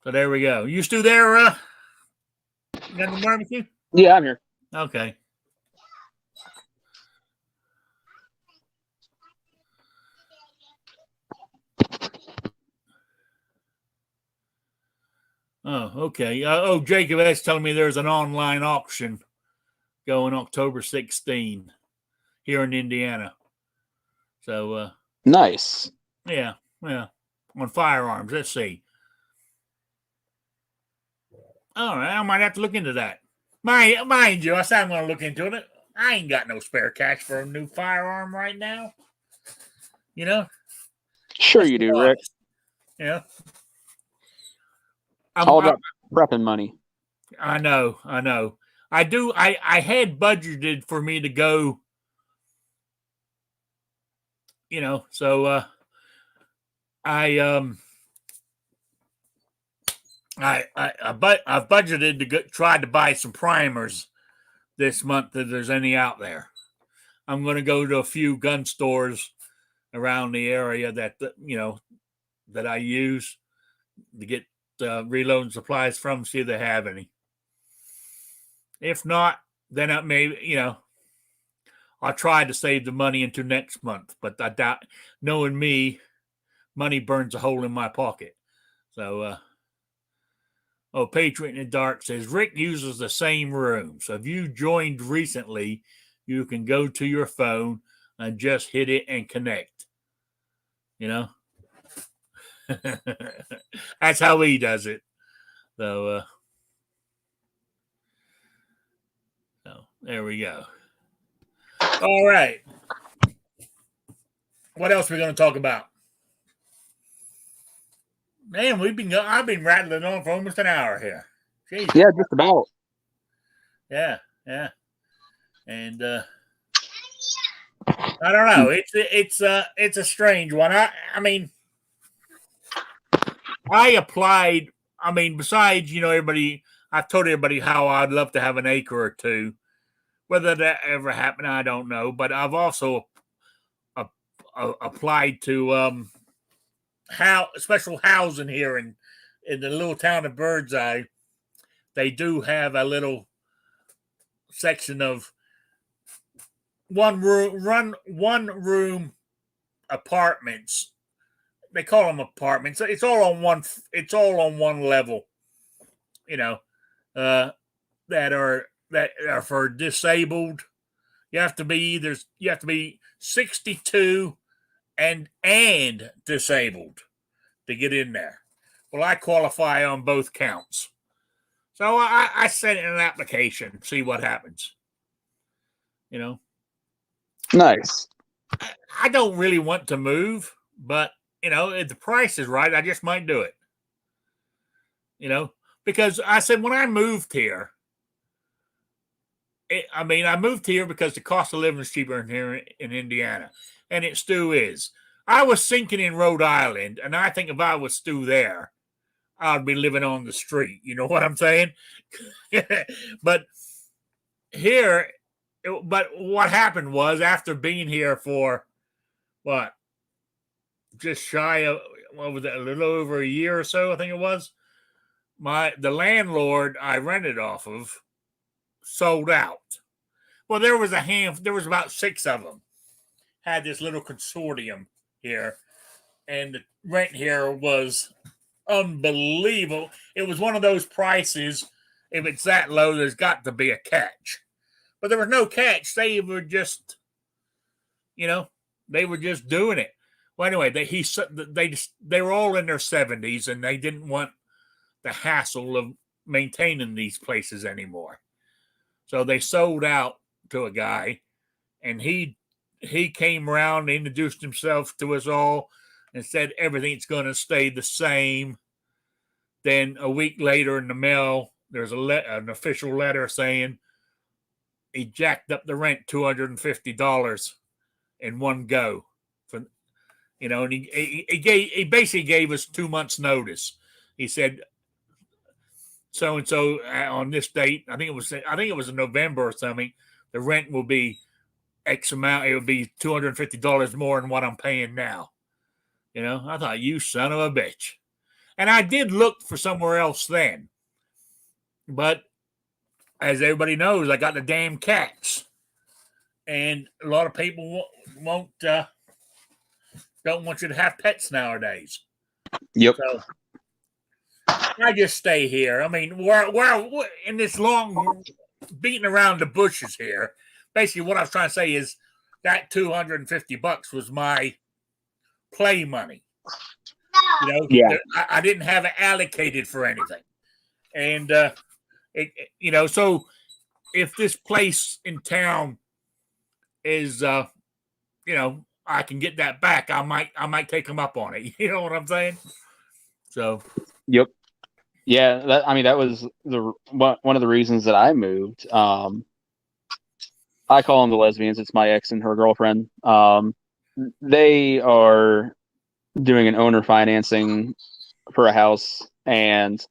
So there we go. You still there, got the barbecue? Yeah, I'm here. Okay. Oh, okay. Jacob S. telling me there's an online auction going October 16 here in Indiana. So nice. Yeah, on firearms. Let's see. All right, I might have to look into that. Mind you, I said I'm going to look into it. I ain't got no spare cash for a new firearm right now. You know? Sure you do, Rick. Yeah. All about prepping money. I know. I do. I had budgeted for me to go. So I've budgeted to try to buy some primers this month if there's any out there. I'm going to go to a few gun stores around the area that that I use to get reloading supplies from, see if they have any. If not, then I maybe I'll try to save the money into next month. But I doubt, knowing me, money burns a hole in my pocket. So, Patriot in the Dark says Rick uses the same room. So if you joined recently, you can go to your phone and just hit it and connect. That's how he does it. So there we go. All right. What else are we going to talk about? Man, I've been rattling on for almost an hour here. Jeez. Yeah, just about. Yeah. And I don't know. It's a strange one. I mean, I applied. I mean, besides, everybody, I've told everybody how I'd love to have an acre or two. Whether that ever happened, I don't know. But I've also applied to special housing here in the little town of Birdseye. They do have a little section of one room apartments. They call them apartments. It's all on one level. That are for disabled. You have to be 62 and disabled to get in there. Well, I qualify on both counts. So I sent in an application, see what happens. Nice. I don't really want to move, but if the price is right, I just might do it. Because I said when I moved here, I moved here because the cost of living is cheaper here in Indiana, and it still is. I was thinking in Rhode Island, and I think if I was still there, I'd be living on the street. You know what I'm saying? But here, what happened was after being here for just shy of a little over a year or so, I think it was. The landlord I rented off of sold out. Well, there was about 6 of them. Had this little consortium here, and the rent here was unbelievable. It was one of those prices. If it's that low, there's got to be a catch. But there was no catch. They were just, they were just doing it. Well, anyway, they were all in their 70s, and they didn't want the hassle of maintaining these places anymore. So they sold out to a guy, and he came around, introduced himself to us all, and said everything's going to stay the same. Then a week later in the mail, there's an official letter saying he jacked up the rent $250 in one go. For and he basically gave us 2 months notice. He said so and so on this date. I think it was in November or something. The rent will be X amount. It would be $250 more than what I'm paying now. I thought, you son of a bitch. And I did look for somewhere else then. But as everybody knows, I got the damn cats. And a lot of people don't want you to have pets nowadays. Yep. So I just stay here. I mean, we're in this long beating around the bushes here. Basically, what I was trying to say is that $250 was my play money. Yeah. I didn't have it allocated for anything, and so if this place in town is, I can get that back, I might take them up on it. You know what I'm saying? So. Yep. Yeah. That was one of the reasons that I moved. I call them the lesbians. It's my ex and her girlfriend. They are doing an owner financing for a house, and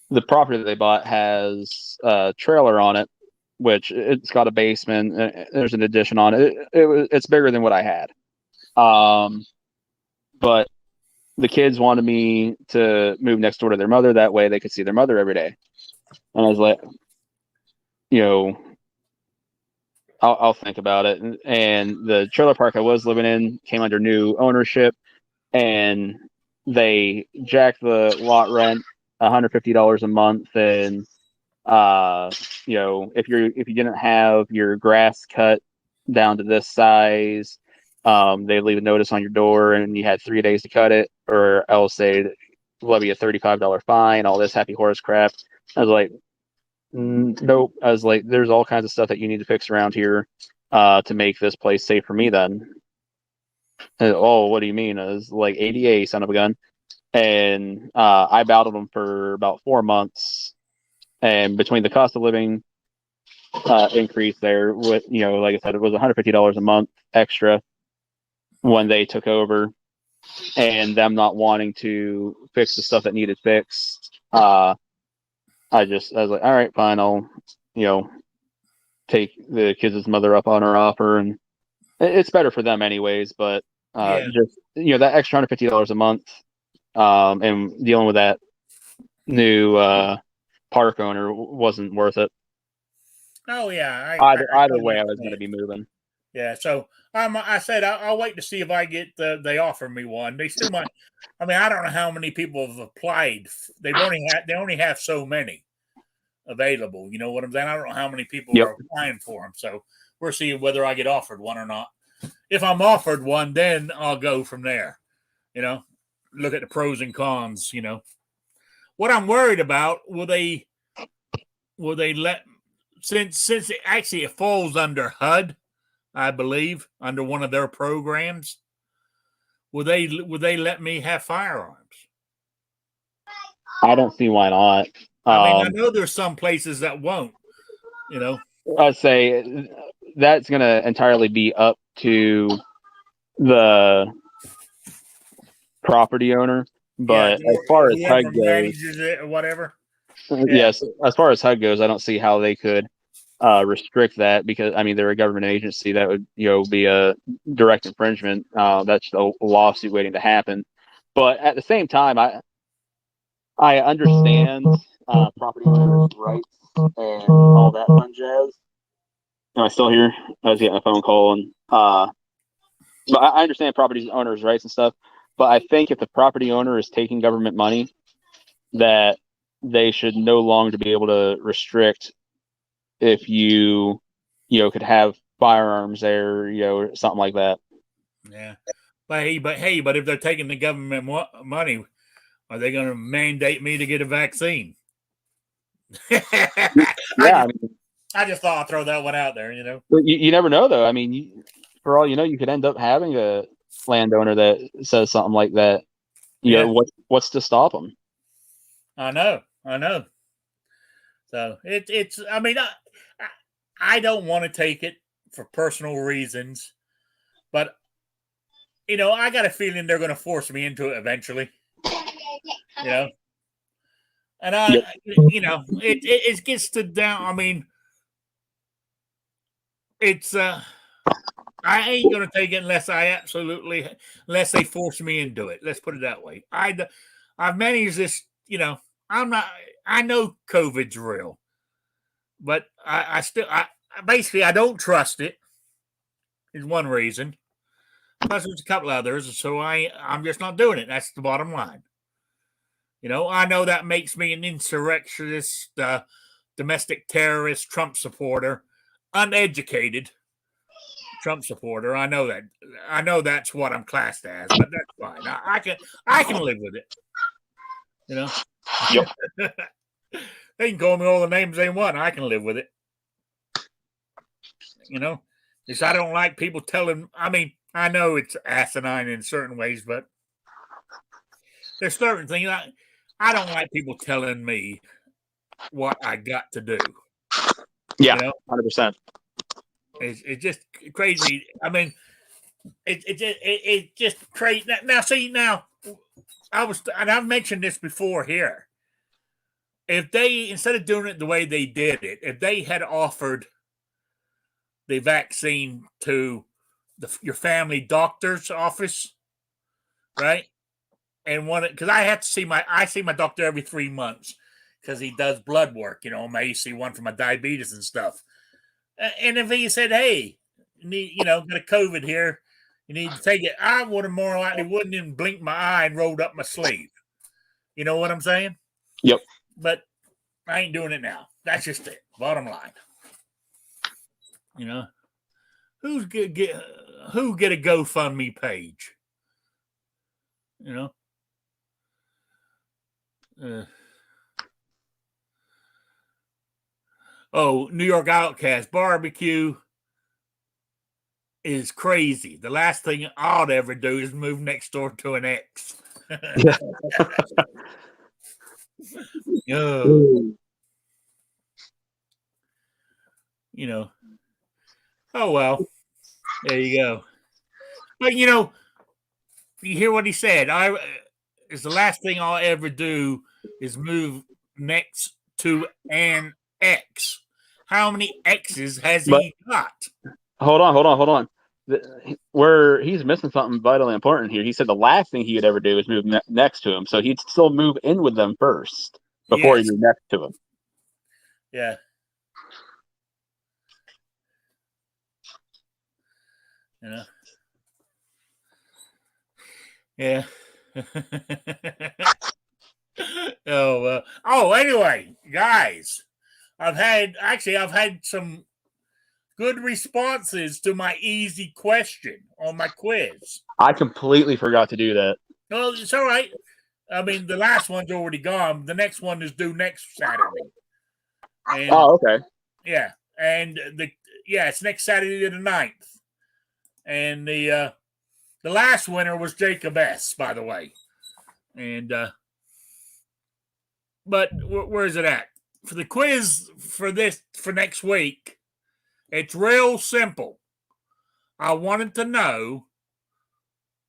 the property that they bought has a trailer on it, which it's got a basement. There's an addition on it. It's bigger than what I had. But the kids wanted me to move next door to their mother. That way they could see their mother every day. And I was like, I'll think about it. And the trailer park I was living in came under new ownership, and they jacked the lot rent $150 a month. And if you didn't have your grass cut down to this size, they leave a notice on your door, and you had 3 days to cut it, or else they'd levy a $35 fine. All this happy horse crap. I was like, nope. I was like, there's all kinds of stuff that you need to fix around here to make this place safe for me then. And, oh, what do you mean? I was like, ADA, son of a gun. And I battled them for about 4 months. And between the cost of living increase there, with like I said, it was $150 a month extra when they took over, and them not wanting to fix the stuff that needed fixed. I was like, all right, fine, I'll take the kids' mother up on her offer, and it's better for them anyways. But just that extra $150 a month, and dealing with that new park owner wasn't worth it. Oh yeah, either way, I was going to be moving. Yeah, so I said I'll wait to see if I get they offer me one. They still might. I mean, I don't know how many people have applied. They only have so many available. You know what I'm saying? I don't know how many people are applying for them. So we'll see whether I get offered one or not. If I'm offered one, then I'll go from there. Look at the pros and cons. What I'm worried about, will they let, since it falls under HUD, I believe, under one of their programs, will they let me have firearms? I don't see why not. I know there's some places that won't. I'd say that's going to entirely be up to the property owner. But as far as HUD goes, manages it or whatever. Yes, as far as HUD goes, I don't see how they could restrict that, because they're a government agency. That would be a direct infringement. That's a lawsuit waiting to happen. But at the same time, I understand property owners' rights and all that fun jazz. Am I still here? I was getting a phone call, and but I understand property owners' rights and stuff. But I think if the property owner is taking government money, that they should no longer be able to restrict if you could have firearms there, or something like that. Yeah, but if they're taking the government money, are they going to mandate me to get a vaccine? Yeah, I just thought I'd throw that one out there. You never know, though. For all you know, you could end up having a landowner that says something like that. What's to stop them? I know. So it's. I don't want to take it for personal reasons, But I got a feeling they're going to force me into it eventually. And it gets to down. I mean, it's I ain't going to take it unless they force me into it. Let's put it that way. I've managed this. I'm not. I know COVID's real, but I basically I don't trust it. Is one reason. Plus, there's a couple others, so I'm just not doing it. That's the bottom line. I know that makes me an insurrectionist, domestic terrorist, Trump supporter, uneducated Trump supporter. I know that. I know that's what I'm classed as, but that's fine. I can live with it. Yep. They can call me all the names they want. I can live with it. Because I don't like people telling. I mean, I know it's asinine in certain ways, but there's certain things I don't like people telling me what I got to do. Yeah, 100%. It's just crazy. I mean, it's just crazy. Now I've mentioned this before here. If they, instead of doing it the way they did it, if they had offered the vaccine to your family doctor's office, right? And because I see my doctor every 3 months because he does blood work, my AC1 for my diabetes and stuff. And if he said, "Hey, you need, got a COVID here, you need to take it," I would have more likely wouldn't even blink my eye and rolled up my sleeve. You know what I'm saying? Yep. But I ain't doing it now. That's just it. Bottom line. Who get a GoFundMe page? New York Outcast barbecue is crazy. The last thing I'd ever do is move next door to an ex. Oh well, there you go. But you hear what he said. It's the last thing I'll ever do is move next to an ex. How many X's has he got? Hold on. Where he's missing something vitally important here. He said the last thing he would ever do is move next to him. So he'd still move in with them first before he moved next to him. Yeah. Yeah. Anyway, guys, I've had some good responses to my easy question on my quiz. I completely forgot to do that. Well, it's all right. I mean, the last one's already gone. The next one is due next Saturday. And, okay. Yeah, and it's next Saturday the 9th. And the last winner was Jacob S., by the way. And but where is it at? For the quiz for next week, it's real simple. I wanted to know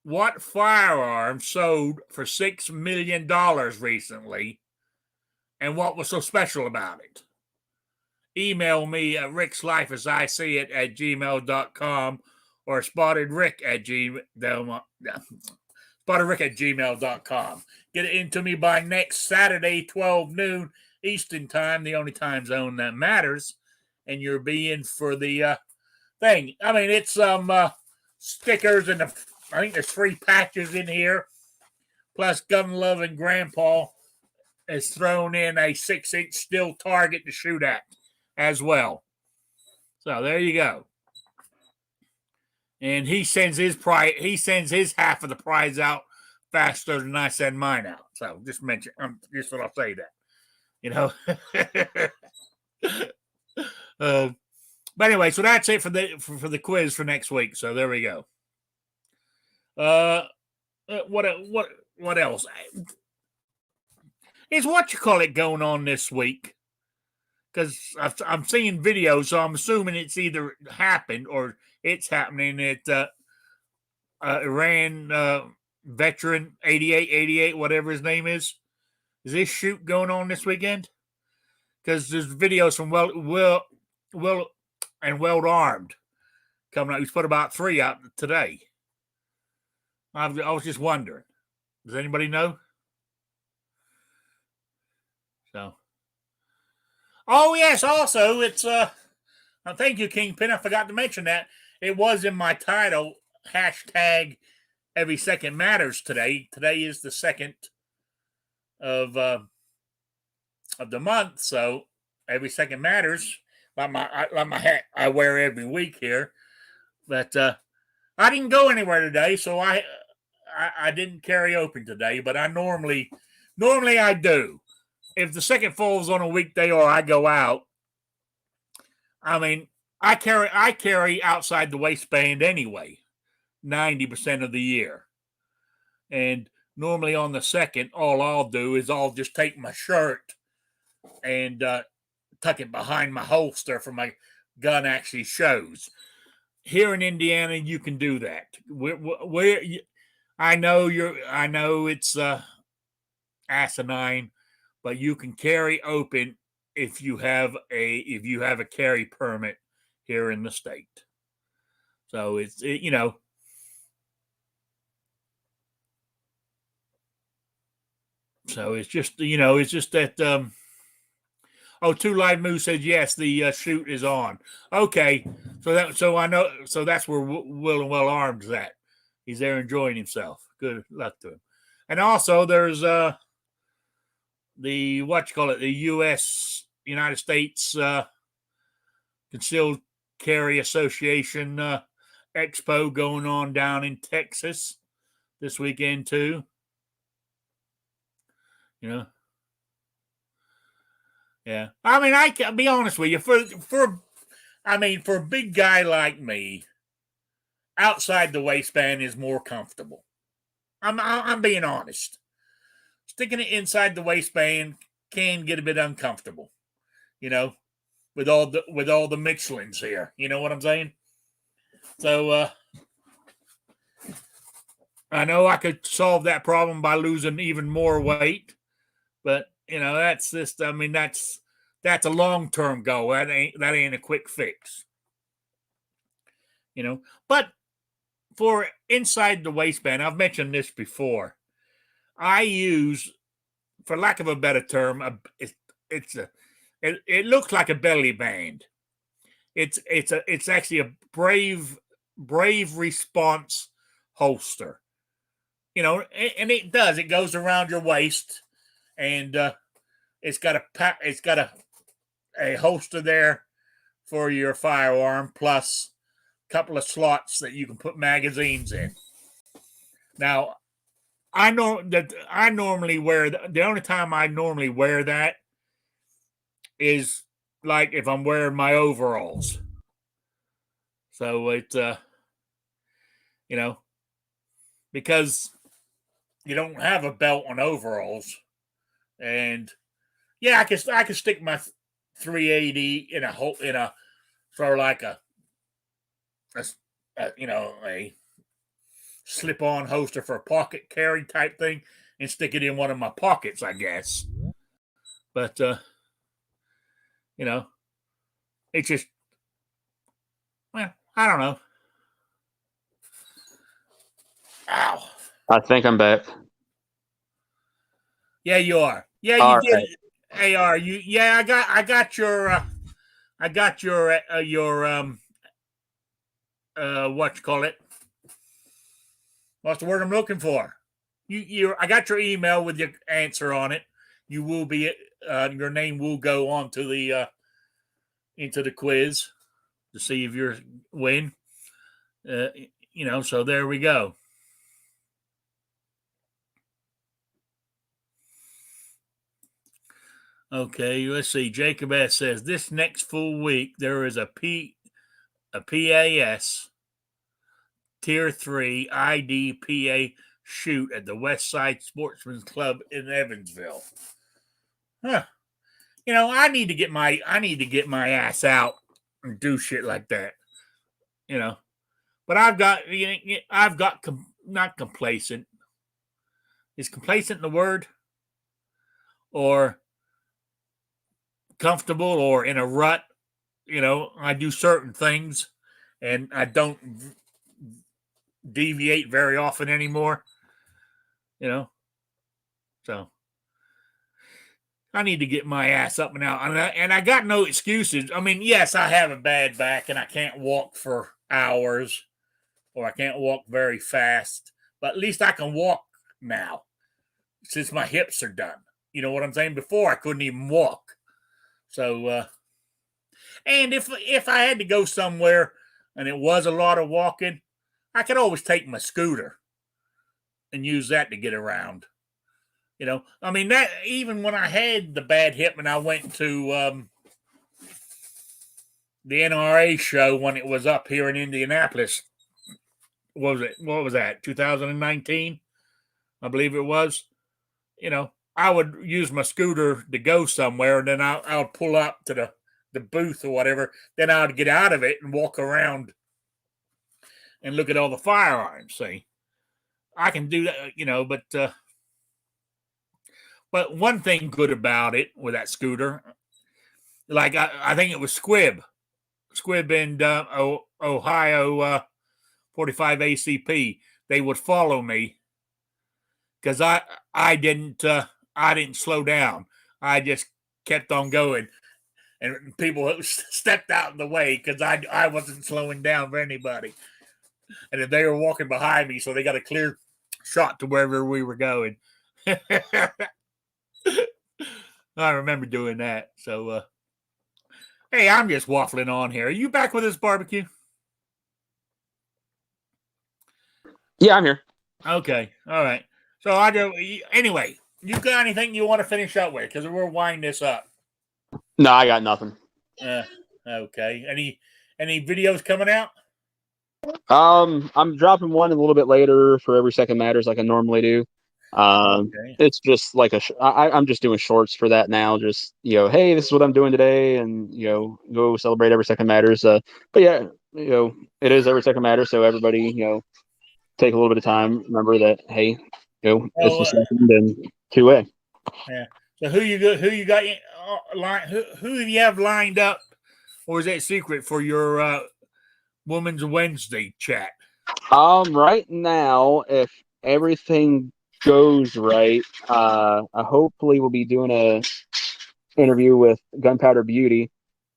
what firearm sold for $6 million recently and what was so special about it. Email me at rickslifeasiseeit at gmail.com or spottedrick at gmail.com. Get it into me by next Saturday, 12 noon Eastern time, the only time zone that matters. And you're being for the thing. I mean, it's some stickers and I think there's 3 patches in here. Plus, gun loving grandpa has thrown in a 6-inch steel target to shoot at as well. So there you go. And he sends his half of the prize out faster than I send mine out. So just mention, just what I'll say that, but anyway, so that's it for the quiz for next week. So there we go. What else? Is what you call it going on this week? Because I'm seeing videos, so I'm assuming it's either happened or it's happening at Iran veteran 88, whatever his name is. Is this shoot going on this weekend? Because there's videos from Will and Weld Armed coming out. He's put about 3 out today. I was just wondering. Does anybody know? So. Oh yes. Also, it's thank you, Kingpin. I forgot to mention that it was in my title. Hashtag Every Second Matters today. Today is the 2nd of the month, so every second matters. Like my hat I wear every week here, but I didn't go anywhere today, so I didn't carry open today. But I normally I do. If the second falls on a weekday or I go out, I mean I carry outside the waistband anyway, 90% of the year, and normally on the second, all I'll do is I'll just take my shirt and tuck it behind my holster for my gun actually shows. Here in Indiana, you can do that. I know it's asinine, but you can carry open if you have a carry permit here in the state. So it's So it's just that. Two Live Moose said yes. The shoot is on. Okay, so I know. So that's where Will and Well Armed's at. He's there enjoying himself. Good luck to him. And also, there's the the United States Concealed Carry Association Expo going on down in Texas this weekend too. Yeah. I mean, I can be honest with you. For a big guy like me, outside the waistband is more comfortable. I'm being honest. Sticking it inside the waistband can get a bit uncomfortable, with all the Michelins here. You know what I'm saying? So I know I could solve that problem by losing even more weight, but that's just. I mean, that's a long-term goal. That ain't a quick fix. But for inside the waistband, I've mentioned this before. I use, for lack of a better term, it looks like a belly band. It's actually a brave response holster. And it does. It goes around your waist, and it's got a holster there for your firearm, plus a couple of slots that you can put magazines in. Now, I know that I normally wear the only time I normally wear that is like if I'm wearing my overalls. So it's because you don't have a belt on overalls, and yeah, I can stick my 380 in a for like a slip-on holster for a pocket carry type thing, and stick it in one of my pockets, I guess. But it's just, well, I don't know. Ow. I think I'm back. Yeah, you are. Yeah, All you did. right. AR, you. Yeah, I got your what you call it? What's the word I'm looking for? I got your email with your answer on it. You will be your name will go on to the into the quiz to see if you're win. So there we go. Okay, let's see. Jacob S says this next full week there is a PAS Tier 3 IDPA shoot at the West Side Sportsman's Club in Evansville. Huh. I need to get my ass out and do shit like that. But I've got not complacent. Is complacent the word? Or comfortable or in a rut? I do certain things and I don't deviate very often anymore. So I need to get my ass up and out. And I got no excuses. I mean, yes, I have a bad back and I can't walk for hours or I can't walk very fast, but at least I can walk now since my hips are done. You know what I'm saying? Before I couldn't even walk. So, and if I had to go somewhere and it was a lot of walking, I could always take my scooter and use that to get around. I mean, that even when I had the bad hip and I went to the NRA show when it was up here in Indianapolis, what was that? 2019, I believe it was. I would use my scooter to go somewhere, and then I would pull up to the booth or whatever. Then I would get out of it and walk around and look at all the firearms. See, I can do that, but one thing good about it with that scooter, like I think it was Squibb in Ohio 45 ACP. They would follow me because I didn't slow down. I just kept on going, and people stepped out of the way because I wasn't slowing down for anybody, and if they were walking behind me, so they got a clear shot to wherever we were going. I remember doing that. So, hey, I'm just waffling on here. Are you back with us, barbecue? Yeah, I'm here. Okay, all right. So anyway. You got anything you want to finish up with? Because we're winding this up. No, I got nothing. Okay. Any videos coming out? I'm dropping one a little bit later for Every Second Matters, like I normally do. Okay. It's just like I'm just doing shorts for that now. Just hey, this is what I'm doing today, and go celebrate Every Second Matters. But yeah, it is Every Second Matters, so everybody take a little bit of time. Remember that hey, it's the second and 2A. Yeah. So who you got? Who do you have lined up, or is that secret for your Women's Wednesday chat? Right now, if everything goes right, hopefully we'll be doing a interview with Gunpowder Beauty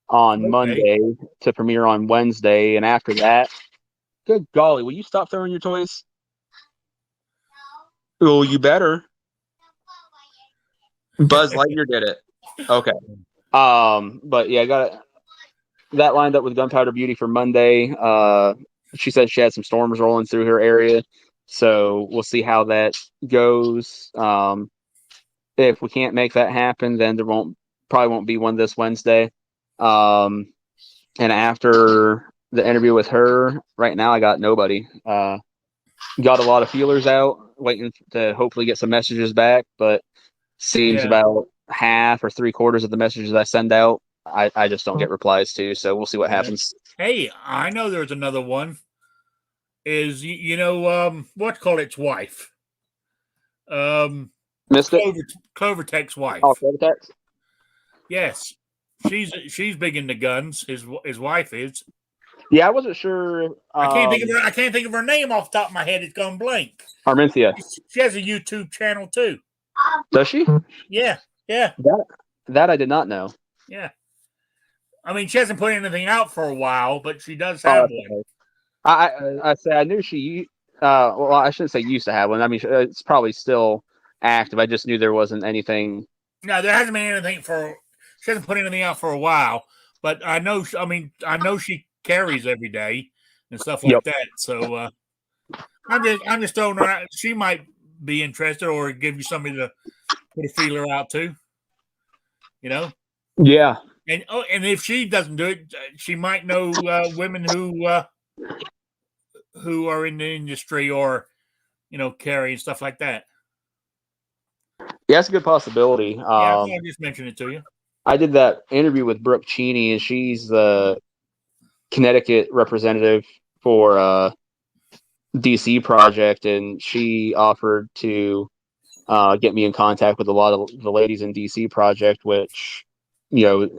on Monday to premiere on Wednesday, and after that, good golly, will you stop throwing your toys? Oh, you better. Buzz Lightyear did it. Okay. But yeah, I got that lined up with Gunpowder Beauty for Monday. She said she had some storms rolling through her area, so we'll see how that goes. If we can't make that happen, then there probably won't be one this Wednesday. And after the interview with her, right now I got nobody. Got a lot of feelers out, waiting to hopefully get some messages back, but seems about half or 3/4 of the messages I send out, I just don't get replies to. So we'll see what happens. Hey, I know there's another one. Is what's called its wife? Missed Clovertech's wife. Oh, Clovertech. Yes, she's big into guns. His wife is. Yeah, I wasn't sure. I can't think of her name off the top of my head. It's gone blank. Arminthia. She has a YouTube channel too. Does she? Yeah. That I did not know. Yeah. I mean, she hasn't put anything out for a while, but she does have one. I say I knew she. Well, I shouldn't say used to have one. I mean, it's probably still active. I just knew there wasn't anything. No, there hasn't been anything she hasn't put anything out for a while, but I know she carries every day and stuff like that. So I'm just throwing her out. She might be interested or give you somebody to put a feeler out to. Yeah. And if she doesn't do it, she might know women who are in the industry or carry and stuff like that. Yeah, that's a good possibility. I just mentioned it to you. I did that interview with Brooke Cheney, and she's the Connecticut representative for DC Project, and she offered to get me in contact with a lot of the ladies in DC Project, which, you know,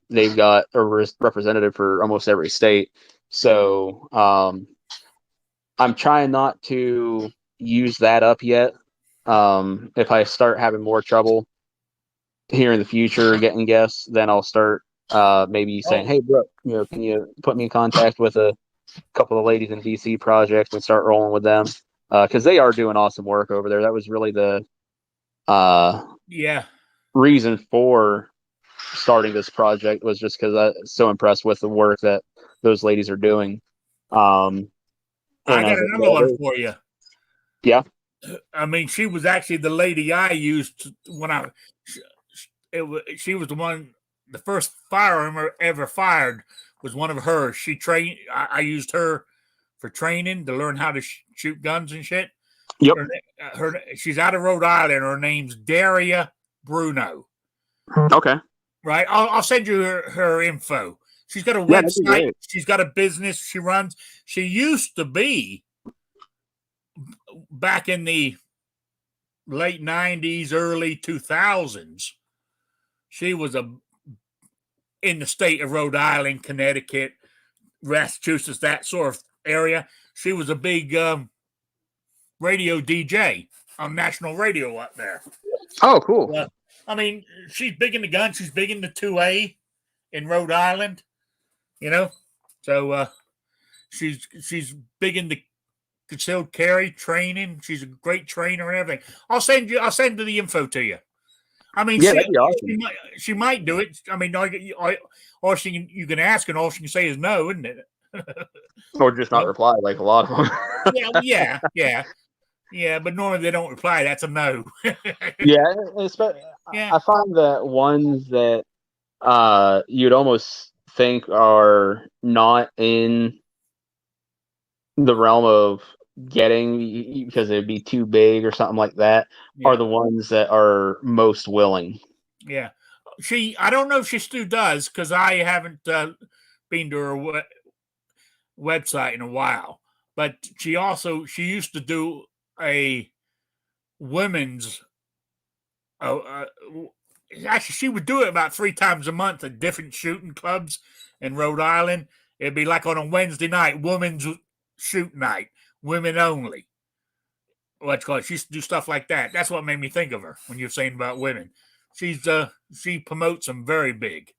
they've got a representative for almost every state. So I'm trying not to use that up yet. If I start having more trouble here in the future getting guests, then I'll start maybe saying, "Hey, bro, you know, can you put me in contact with a couple of ladies in DC Project and start rolling with them?" Because they are doing awesome work over there. That was really the yeah. reason for starting this project, was just because I'm so impressed with the work that those ladies are doing. I got another one for you. Yeah. I mean, she was actually the lady I used when she was the one, the first firearm I ever fired was one of hers. She trained, I used her for training to learn how to shoot guns and shit. Yep. She's out of Rhode Island. Her name's Daria Bruno. Okay. Right. I'll send you her info. She's got a website. She's got a business she runs. She used to be, back in the late 90s, early 2000s, she was in the state of Rhode Island, Connecticut, Massachusetts, that sort of area. She was a big radio DJ on national radio up there. Oh, cool. I mean, she's big in the gun. She's big in the 2A in Rhode Island, you know. So she's big in the concealed carry training. She's a great trainer and everything. I'll send you the info to you. I mean, yeah, that'd be awesome. She might do it. I mean, or you can ask, and all she can say is no, isn't it? Or just not reply, like a lot of them. Yeah. But normally they don't reply. That's a no. Yeah. I find that ones that you'd almost think are not in the realm of getting, because it'd be too big or something like that, are the ones that are most willing. Yeah. I don't know if she still does, because I haven't been to her website in a while. But she used to do a women's. Actually, she would do it about 3 times a month at different shooting clubs in Rhode Island. It'd be like on a Wednesday night, women's shoot night, women only. What's called? She used to do stuff like that. That's what made me think of her when you're saying about women. She promotes them very big,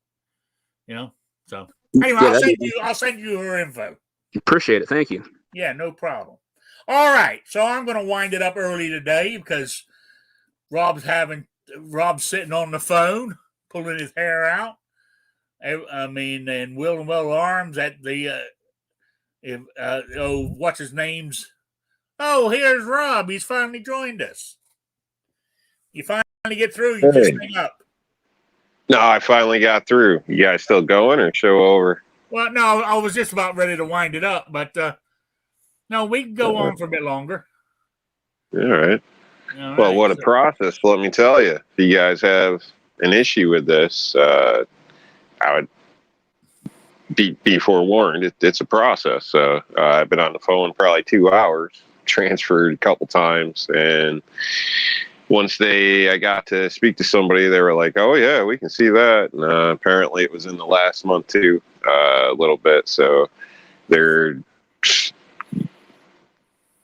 you know. So anyway, I'll send you her info. Appreciate it. Thank you. Yeah, no problem. All right, so I'm going to wind it up early today because Rob's sitting on the phone, pulling his hair out. I mean, and Will and Well Arms at the what's his name's? Oh, here's Rob. He's finally joined us. You finally get through. You just hang up. No, I finally got through. You guys still going or show over? Well, no, I was just about ready to wind it up, but no, we can go on for a bit longer. All right. Well, what a process. Let me tell you. If you guys have an issue with this, I would be forewarned. It's a process. So I've been on the phone probably 2 hours, transferred a couple times, and once I got to speak to somebody, they were like, "Oh yeah, we can see that." And apparently, it was in the last month too, a little bit. So they're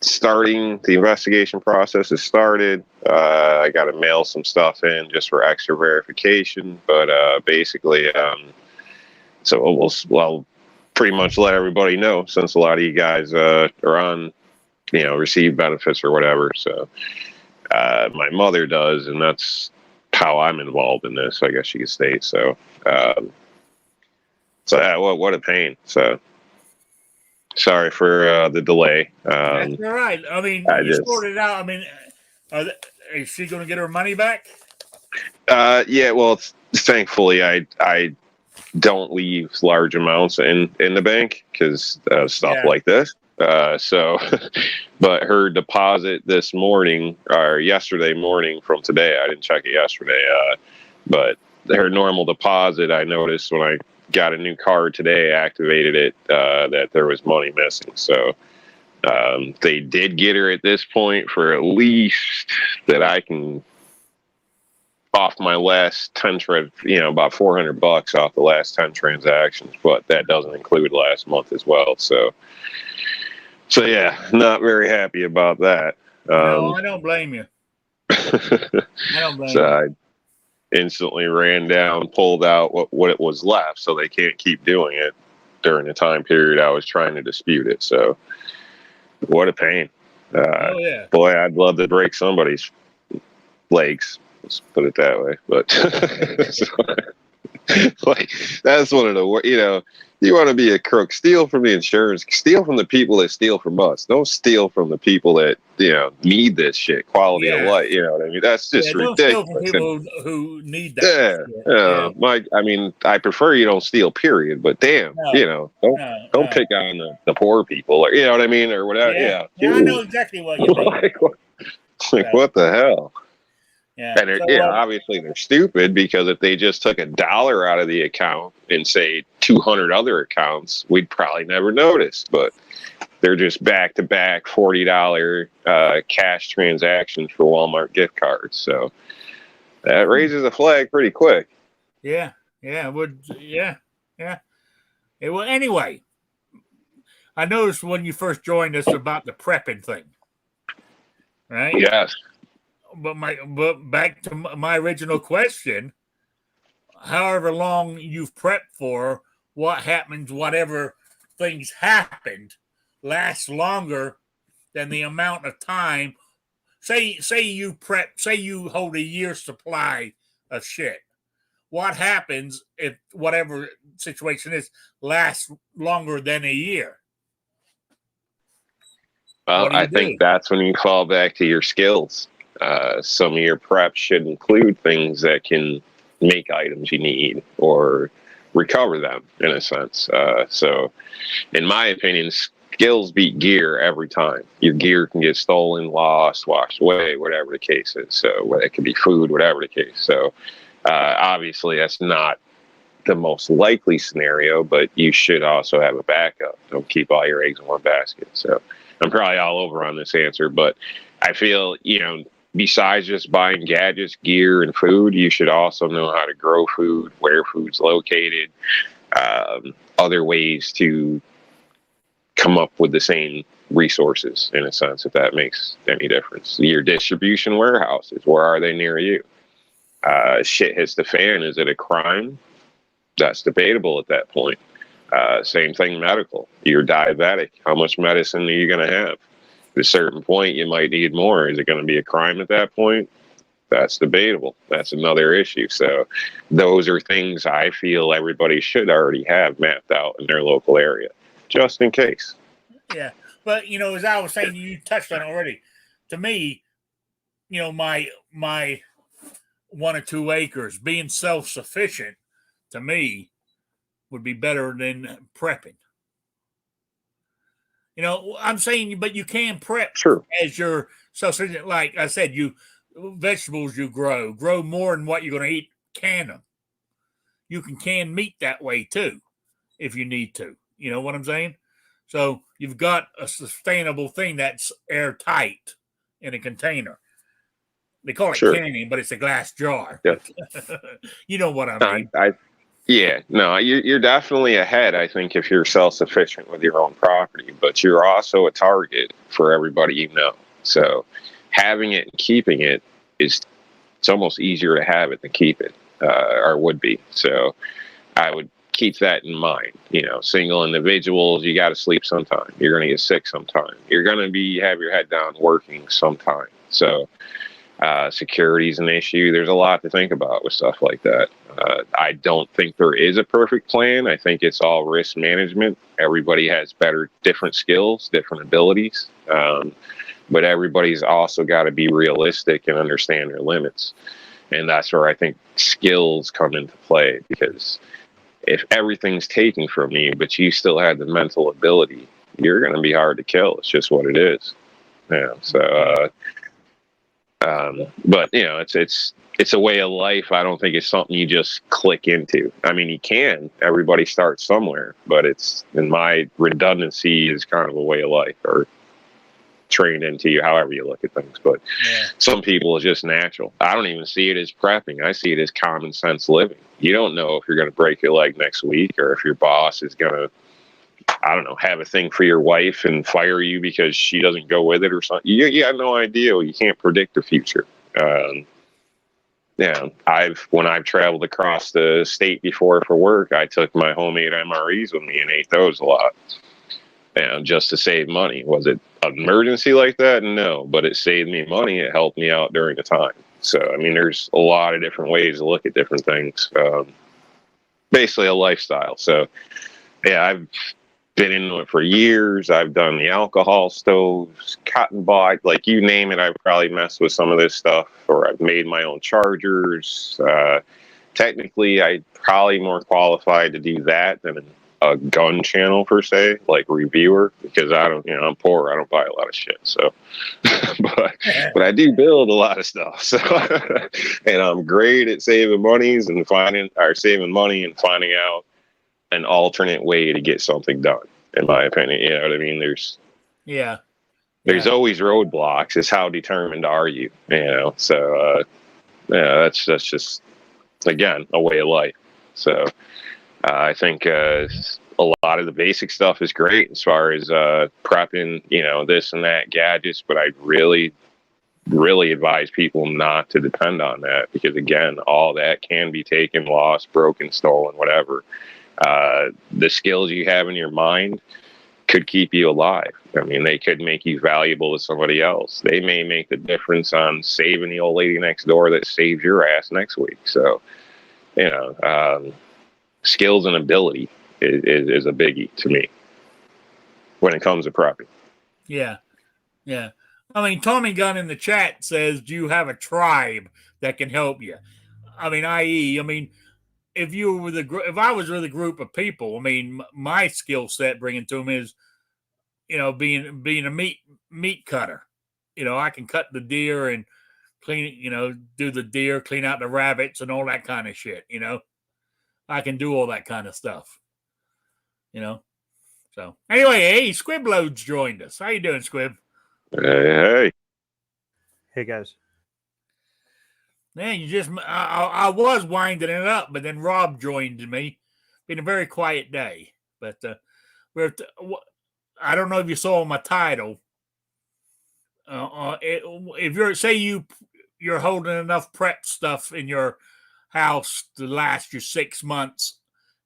starting the investigation process. Has started. I got to mail some stuff in just for extra verification, but basically, so we'll pretty much let everybody know, since a lot of you guys are on, receive benefits or whatever. So. My mother does, and that's how I'm involved in this, I guess you could state. So, what a pain. So, sorry for the delay. That's all right. I mean, you sorted it out. I mean, is she going to get her money back? Yeah. Well, thankfully, I don't leave large amounts in the bank because stuff like this. But her deposit this morning or yesterday morning from today, I didn't check it yesterday, but her normal deposit, I noticed when I got a new card today, activated it, that there was money missing. So they did get her at this point for at least that I can off my last 10 about $400 off the last 10 transactions, but that doesn't include last month as well. So yeah, not very happy about that. No, I don't blame you. I don't blame so you. I instantly ran down, pulled out what it was left, so they can't keep doing it during the time period I was trying to dispute it. So what a pain. Oh yeah. Boy, I'd love to break somebody's legs. Let's put it that way. But like, that's one of the, you want to be a crook, steal from the insurance, steal from the people that steal from us. Don't steal from the people that, need this shit, quality of life. You know what I mean? That's just ridiculous. Don't steal from people who need that. I prefer you don't steal, period. But damn, don't pick on the poor people, or you know what I mean, or whatever. Yeah, I know exactly what you mean. What the hell? Yeah. And obviously they're stupid, because if they just took $1 out of the account and say 200 other accounts, we'd probably never notice. But they're just back-to-back $40 cash transactions for Walmart gift cards. So that raises a flag pretty quick. Yeah, it would. Yeah. Well, anyway, I noticed when you first joined us about the prepping thing, right? Yes. But back to my original question, however long you've prepped for, what happens, whatever things happened, lasts longer than the amount of time. Say you prep, say you hold a year's supply of shit. What happens if whatever situation is lasts longer than a year? Well, I think that's when you fall back to your skills. Some of your preps should include things that can make items you need or recover them, in a sense. So in my opinion, skills beat gear every time. Your gear can get stolen, lost, washed away, whatever the case is. So it could be food, whatever the case. So obviously that's not the most likely scenario, but you should also have a backup. Don't keep all your eggs in one basket. So I'm probably all over on this answer, but I feel, besides just buying gadgets, gear, and food, you should also know how to grow food, where food's located, other ways to come up with the same resources, in a sense, if that makes any difference. Your distribution warehouses, where are they near you? Shit hits the fan, is it a crime? That's debatable at that point. Same thing medical. You're diabetic. How much medicine are you going to have? At a certain point, you might need more. Is it going to be a crime at that point? That's debatable. That's another issue. So those are things I feel everybody should already have mapped out in their local area, just in case. Yeah. But, as I was saying, you touched on it already. To me, my 1 or 2 acres, being self-sufficient, to me, would be better than prepping. I'm saying, but you can prep as your self-sufficient. Like I said, vegetables you grow more than what you're going to eat, can them. You can can meat that way too, if you need to. You know what I'm saying? So you've got a sustainable thing that's airtight in a container. They call it canning, but it's a glass jar. Yep. You know what I mean? You're definitely ahead, I think, if you're self-sufficient with your own property, but you're also a target for everybody you know. So having it and keeping it it's almost easier to have it than keep it, or would be. So I would keep that in mind. Single individuals, you got to sleep sometime. You're going to get sick sometime. You're going to have your head down working sometime. So security is an issue. There's a lot to think about with stuff like that. I don't think there is a perfect plan. I think it's all risk management. Everybody has different skills, different abilities. But everybody's also got to be realistic and understand their limits. And that's where I think skills come into play, because if everything's taken from you, but you still have the mental ability, you're going to be hard to kill. It's just what it is. Yeah. So, But it's a way of life. I don't think it's something you just click into. I mean, you can. Everybody starts somewhere, but it's, in my redundancy, is kind of a way of life, or trained into you, however you look at things. But some people, it's just natural. I don't even see it as prepping. I see it as common sense living. You don't know if you're going to break your leg next week, or if your boss is going to, I don't know, have a thing for your wife and fire you because she doesn't go with it or something. You have no idea. You can't predict the future. When I've traveled across the state before for work, I took my homemade MREs with me and ate those a lot. Just to save money. Was it an emergency like that? No, but it saved me money. It helped me out during the time. So, I mean, there's a lot of different ways to look at different things. Basically a lifestyle. So, I've been into it for years. I've done the alcohol stoves, cotton bog, like you name it. I've probably messed with some of this stuff, or I've made my own chargers. Technically, I'm probably more qualified to do that than a gun channel per se, like reviewer, because I'm poor. I don't buy a lot of shit. So, but I do build a lot of stuff. So, and I'm great at saving money and finding out an alternate way to get something done, in my opinion. You know what I mean? There's always roadblocks. It's how determined are you? So that's just, again, a way of life. So I think a lot of the basic stuff is great as far as prepping, this and that gadgets, but I really advise people not to depend on that, because again, all that can be taken, lost, broken, stolen, whatever. The skills you have in your mind could keep you alive. I mean, they could make you valuable to somebody else. They may make the difference on saving the old lady next door that saves your ass next week. So, skills and ability is a biggie to me when it comes to prepping. Yeah. I mean, Tommy Gunn in the chat says, do you have a tribe that can help you? I mean, if I was with a group of people, I mean, my skill set bringing to them is, being a meat cutter. I can cut the deer and clean, do the deer, clean out the rabbits and all that kind of shit. I can do all that kind of stuff. So anyway, hey, Squibload's joined us. How you doing, Squib? Hey guys. Man, I was winding it up, but then Rob joined me. Been a very quiet day, but I don't know if you saw my title. If you're holding enough prep stuff in your house to last you 6 months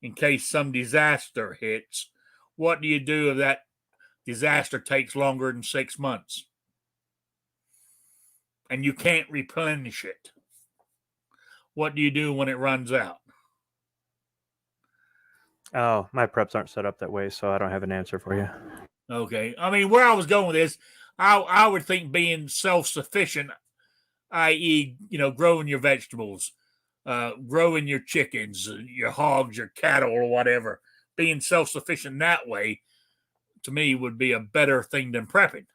in case some disaster hits, what do you do if that disaster takes longer than 6 months and you can't replenish it? What do you do when it runs out? Oh, my preps aren't set up that way, so I don't have an answer for you. Okay. I mean, where I was going with this, I would think being self-sufficient, i.e., growing your vegetables, growing your chickens, your hogs, your cattle, or whatever, being self-sufficient that way, to me, would be a better thing than prepping.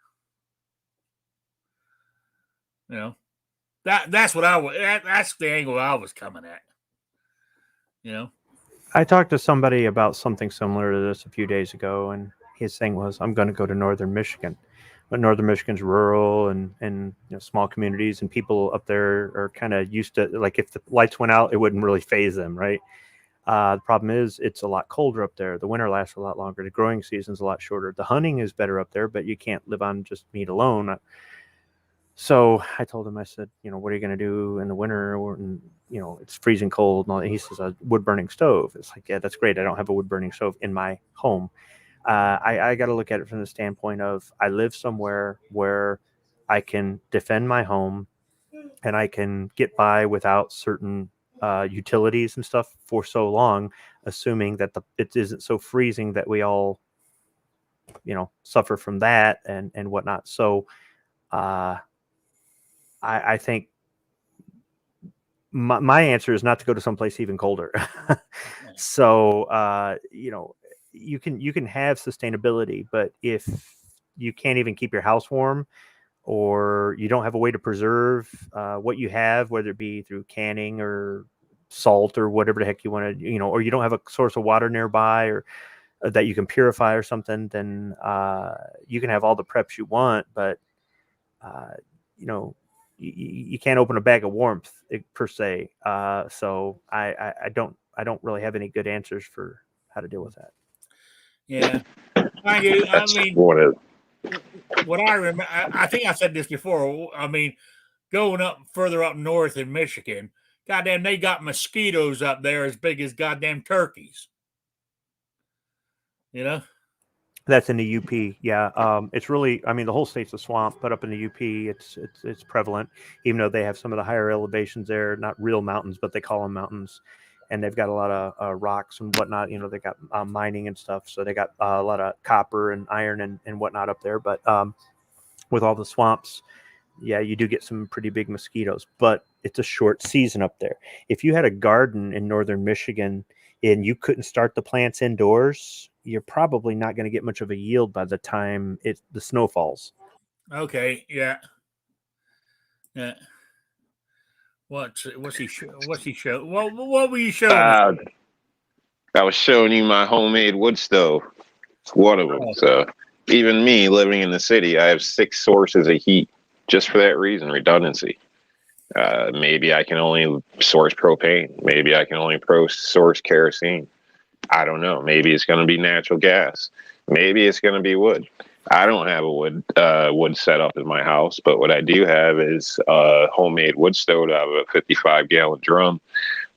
That's the angle I was coming at. I talked to somebody about something similar to this a few days ago, and his thing was, I'm going to go to Northern Michigan. But Northern Michigan's rural and small communities, and people up there are kind of used to, like, if the lights went out, it wouldn't really phase them, right? The problem is it's a lot colder up there. The winter lasts a lot longer. The growing season's a lot shorter. The hunting is better up there, but you can't live on just meat alone. So I told him, I said, what are you going to do in the winter? And, it's freezing cold. And all that. He says, a wood burning stove. It's like, yeah, that's great. I don't have a wood burning stove in my home. I got to look at it from the standpoint of, I live somewhere where I can defend my home and I can get by without certain utilities and stuff for so long, assuming that it isn't so freezing that we all, suffer from that and whatnot. So I think my answer is not to go to someplace even colder. So, you can have sustainability, but if you can't even keep your house warm, or you don't have a way to preserve what you have, whether it be through canning or salt or whatever the heck you want to, or you don't have a source of water nearby or that you can purify or something, then you can have all the preps you want, but you can't open a bag of warmth per se. So I don't really have any good answers for how to deal with that. Yeah, I mean, what I remember, I think I said this before. I mean, going up further up north in Michigan, goddamn, they got mosquitoes up there as big as goddamn turkeys. That's in the UP. Yeah. It's really, I mean, the whole state's a swamp, but up in the UP, it's prevalent, even though they have some of the higher elevations there, not real mountains, but they call them mountains. And they've got a lot of rocks and whatnot. They got mining and stuff. So they got a lot of copper and iron and whatnot up there. But with all the swamps, yeah, you do get some pretty big mosquitoes, but it's a short season up there. If you had a garden in northern Michigan and you couldn't start the plants indoors, you're probably not going to get much of a yield by the time the snow falls. Okay. Yeah. What's he show? What were you showing? I was showing you my homemade wood stove. It's one of them. Oh. So even me living in the city, I have 6 sources of heat just for that reason, redundancy. Maybe I can only source propane. Maybe I can only source kerosene. I don't know. Maybe it's going to be natural gas. Maybe it's going to be wood. I don't have a wood setup in my house, but what I do have is a homemade wood stove out of a 55-gallon drum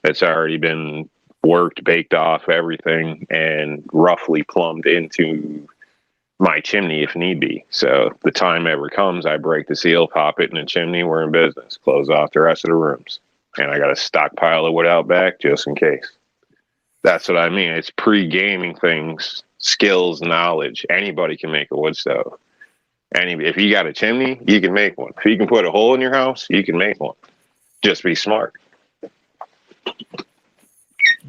that's already been worked, baked off, everything, and roughly plumbed into my chimney if need be. So the time ever comes, I break the seal, pop it in the chimney, we're in business, close off the rest of the rooms. And I got a stockpile of wood out back just in case. That's what I mean. It's pre-gaming things, skills, knowledge. Anybody can make a wood stove. If you got a chimney, you can make one. If you can put a hole in your house, you can make one. Just be smart.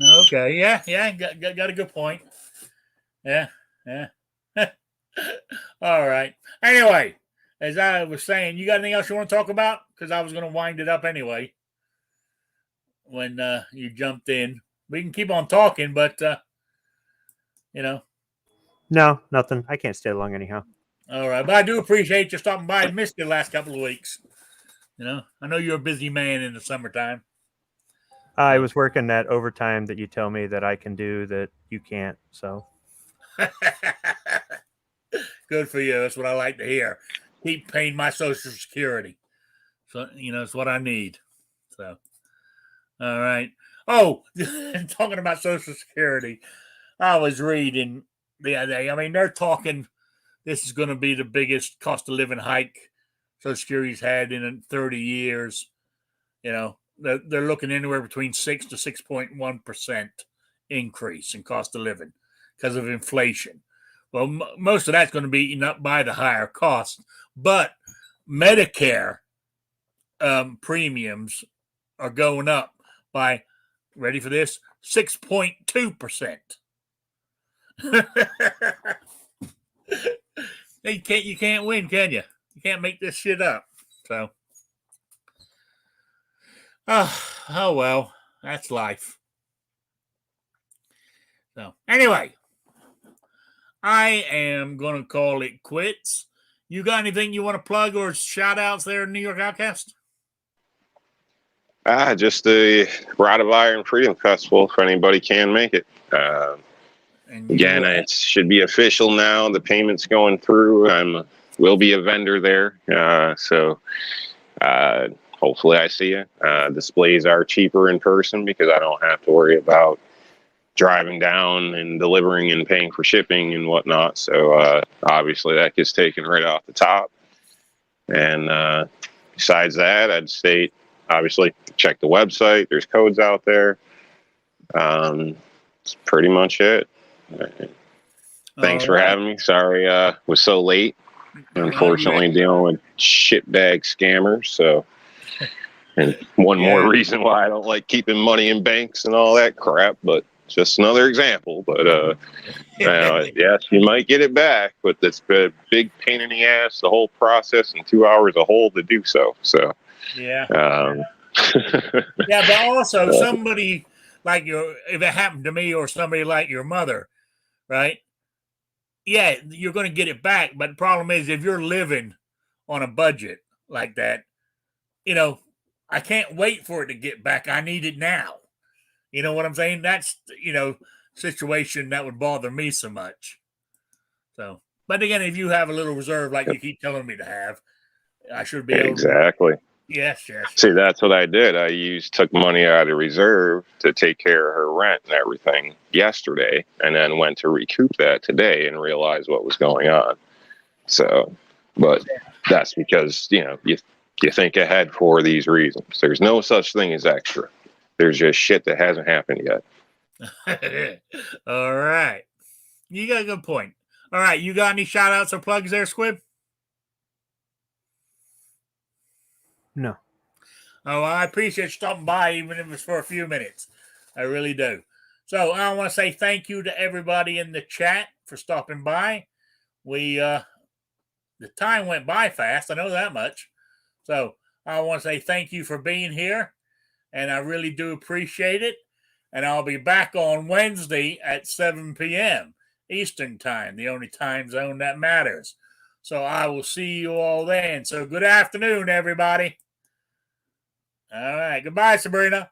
Okay. Yeah. Got a good point. Yeah. All right. Anyway, as I was saying, you got anything else you want to talk about? Because I was going to wind it up anyway when you jumped in. We can keep on talking, but, No, nothing. I can't stay long anyhow. All right. But I do appreciate you stopping by. I missed you the last couple of weeks. I know you're a busy man in the summertime. I was working that overtime that you tell me that I can do that you can't. So good for you. That's what I like to hear. Keep paying my Social Security. So, it's what I need. So, all right. Oh, talking about Social Security, I was reading the other day. I mean, they're talking this is going to be the biggest cost of living hike Social Security's had in 30 years. They're looking anywhere between 6 to 6.1% increase in cost of living because of inflation. Well, most of that's going to be eaten up by the higher cost, but Medicare premiums are going up by, ready for this, 6.2%. You can't win, can you? You can't make this shit up. So, oh well, that's life. So, anyway, I am going to call it quits. You got anything you want to plug or shout outs there in New York Outcast? Just the Rod of Iron Freedom Festival, if anybody can make it. Again, it should be official now. The payment's going through. Will be a vendor there. So hopefully I see you. Displays are cheaper in person because I don't have to worry about driving down and delivering and paying for shipping and whatnot. So obviously that gets taken right off the top. And besides that, I'd state, obviously, check the website. There's codes out there. That's pretty much it. Thanks for having me. Sorry was so late. Unfortunately, dealing with shitbag scammers. So, and one more reason why I don't like keeping money in banks and all that crap. But just another example. But yes, you might get it back, but it's a big pain in the ass, the whole process, and 2 hours a hole to do so. So yeah. Yeah, but also somebody like if it happened to me or somebody like your mother, right? Yeah, you're going to get it back. But the problem is if you're living on a budget like that, I can't wait for it to get back. I need it now. You know what I'm saying? That's, situation that would bother me so much. So, but again, if you have a little reserve like you keep telling me to have, I should be able exactly. to. Yes. See, that's what I did. I took money out of reserve to take care of her rent and everything yesterday, and then went to recoup that today and realized what was going on. So, but that's because, you think ahead for these reasons. There's no such thing as extra. There's just shit that hasn't happened yet. All right. You got a good point. All right. You got any shout outs or plugs there, Squib? No. Oh, I appreciate you stopping by, even if it's for a few minutes. I really do. So I want to say thank you to everybody in the chat for stopping by. The time went by fast. I know that much. So I want to say thank you for being here, and I really do appreciate it. And I'll be back on Wednesday at 7 p.m. Eastern time, the only time zone that matters. So I will see you all then. So good afternoon, everybody. All right. Goodbye, Sabrina.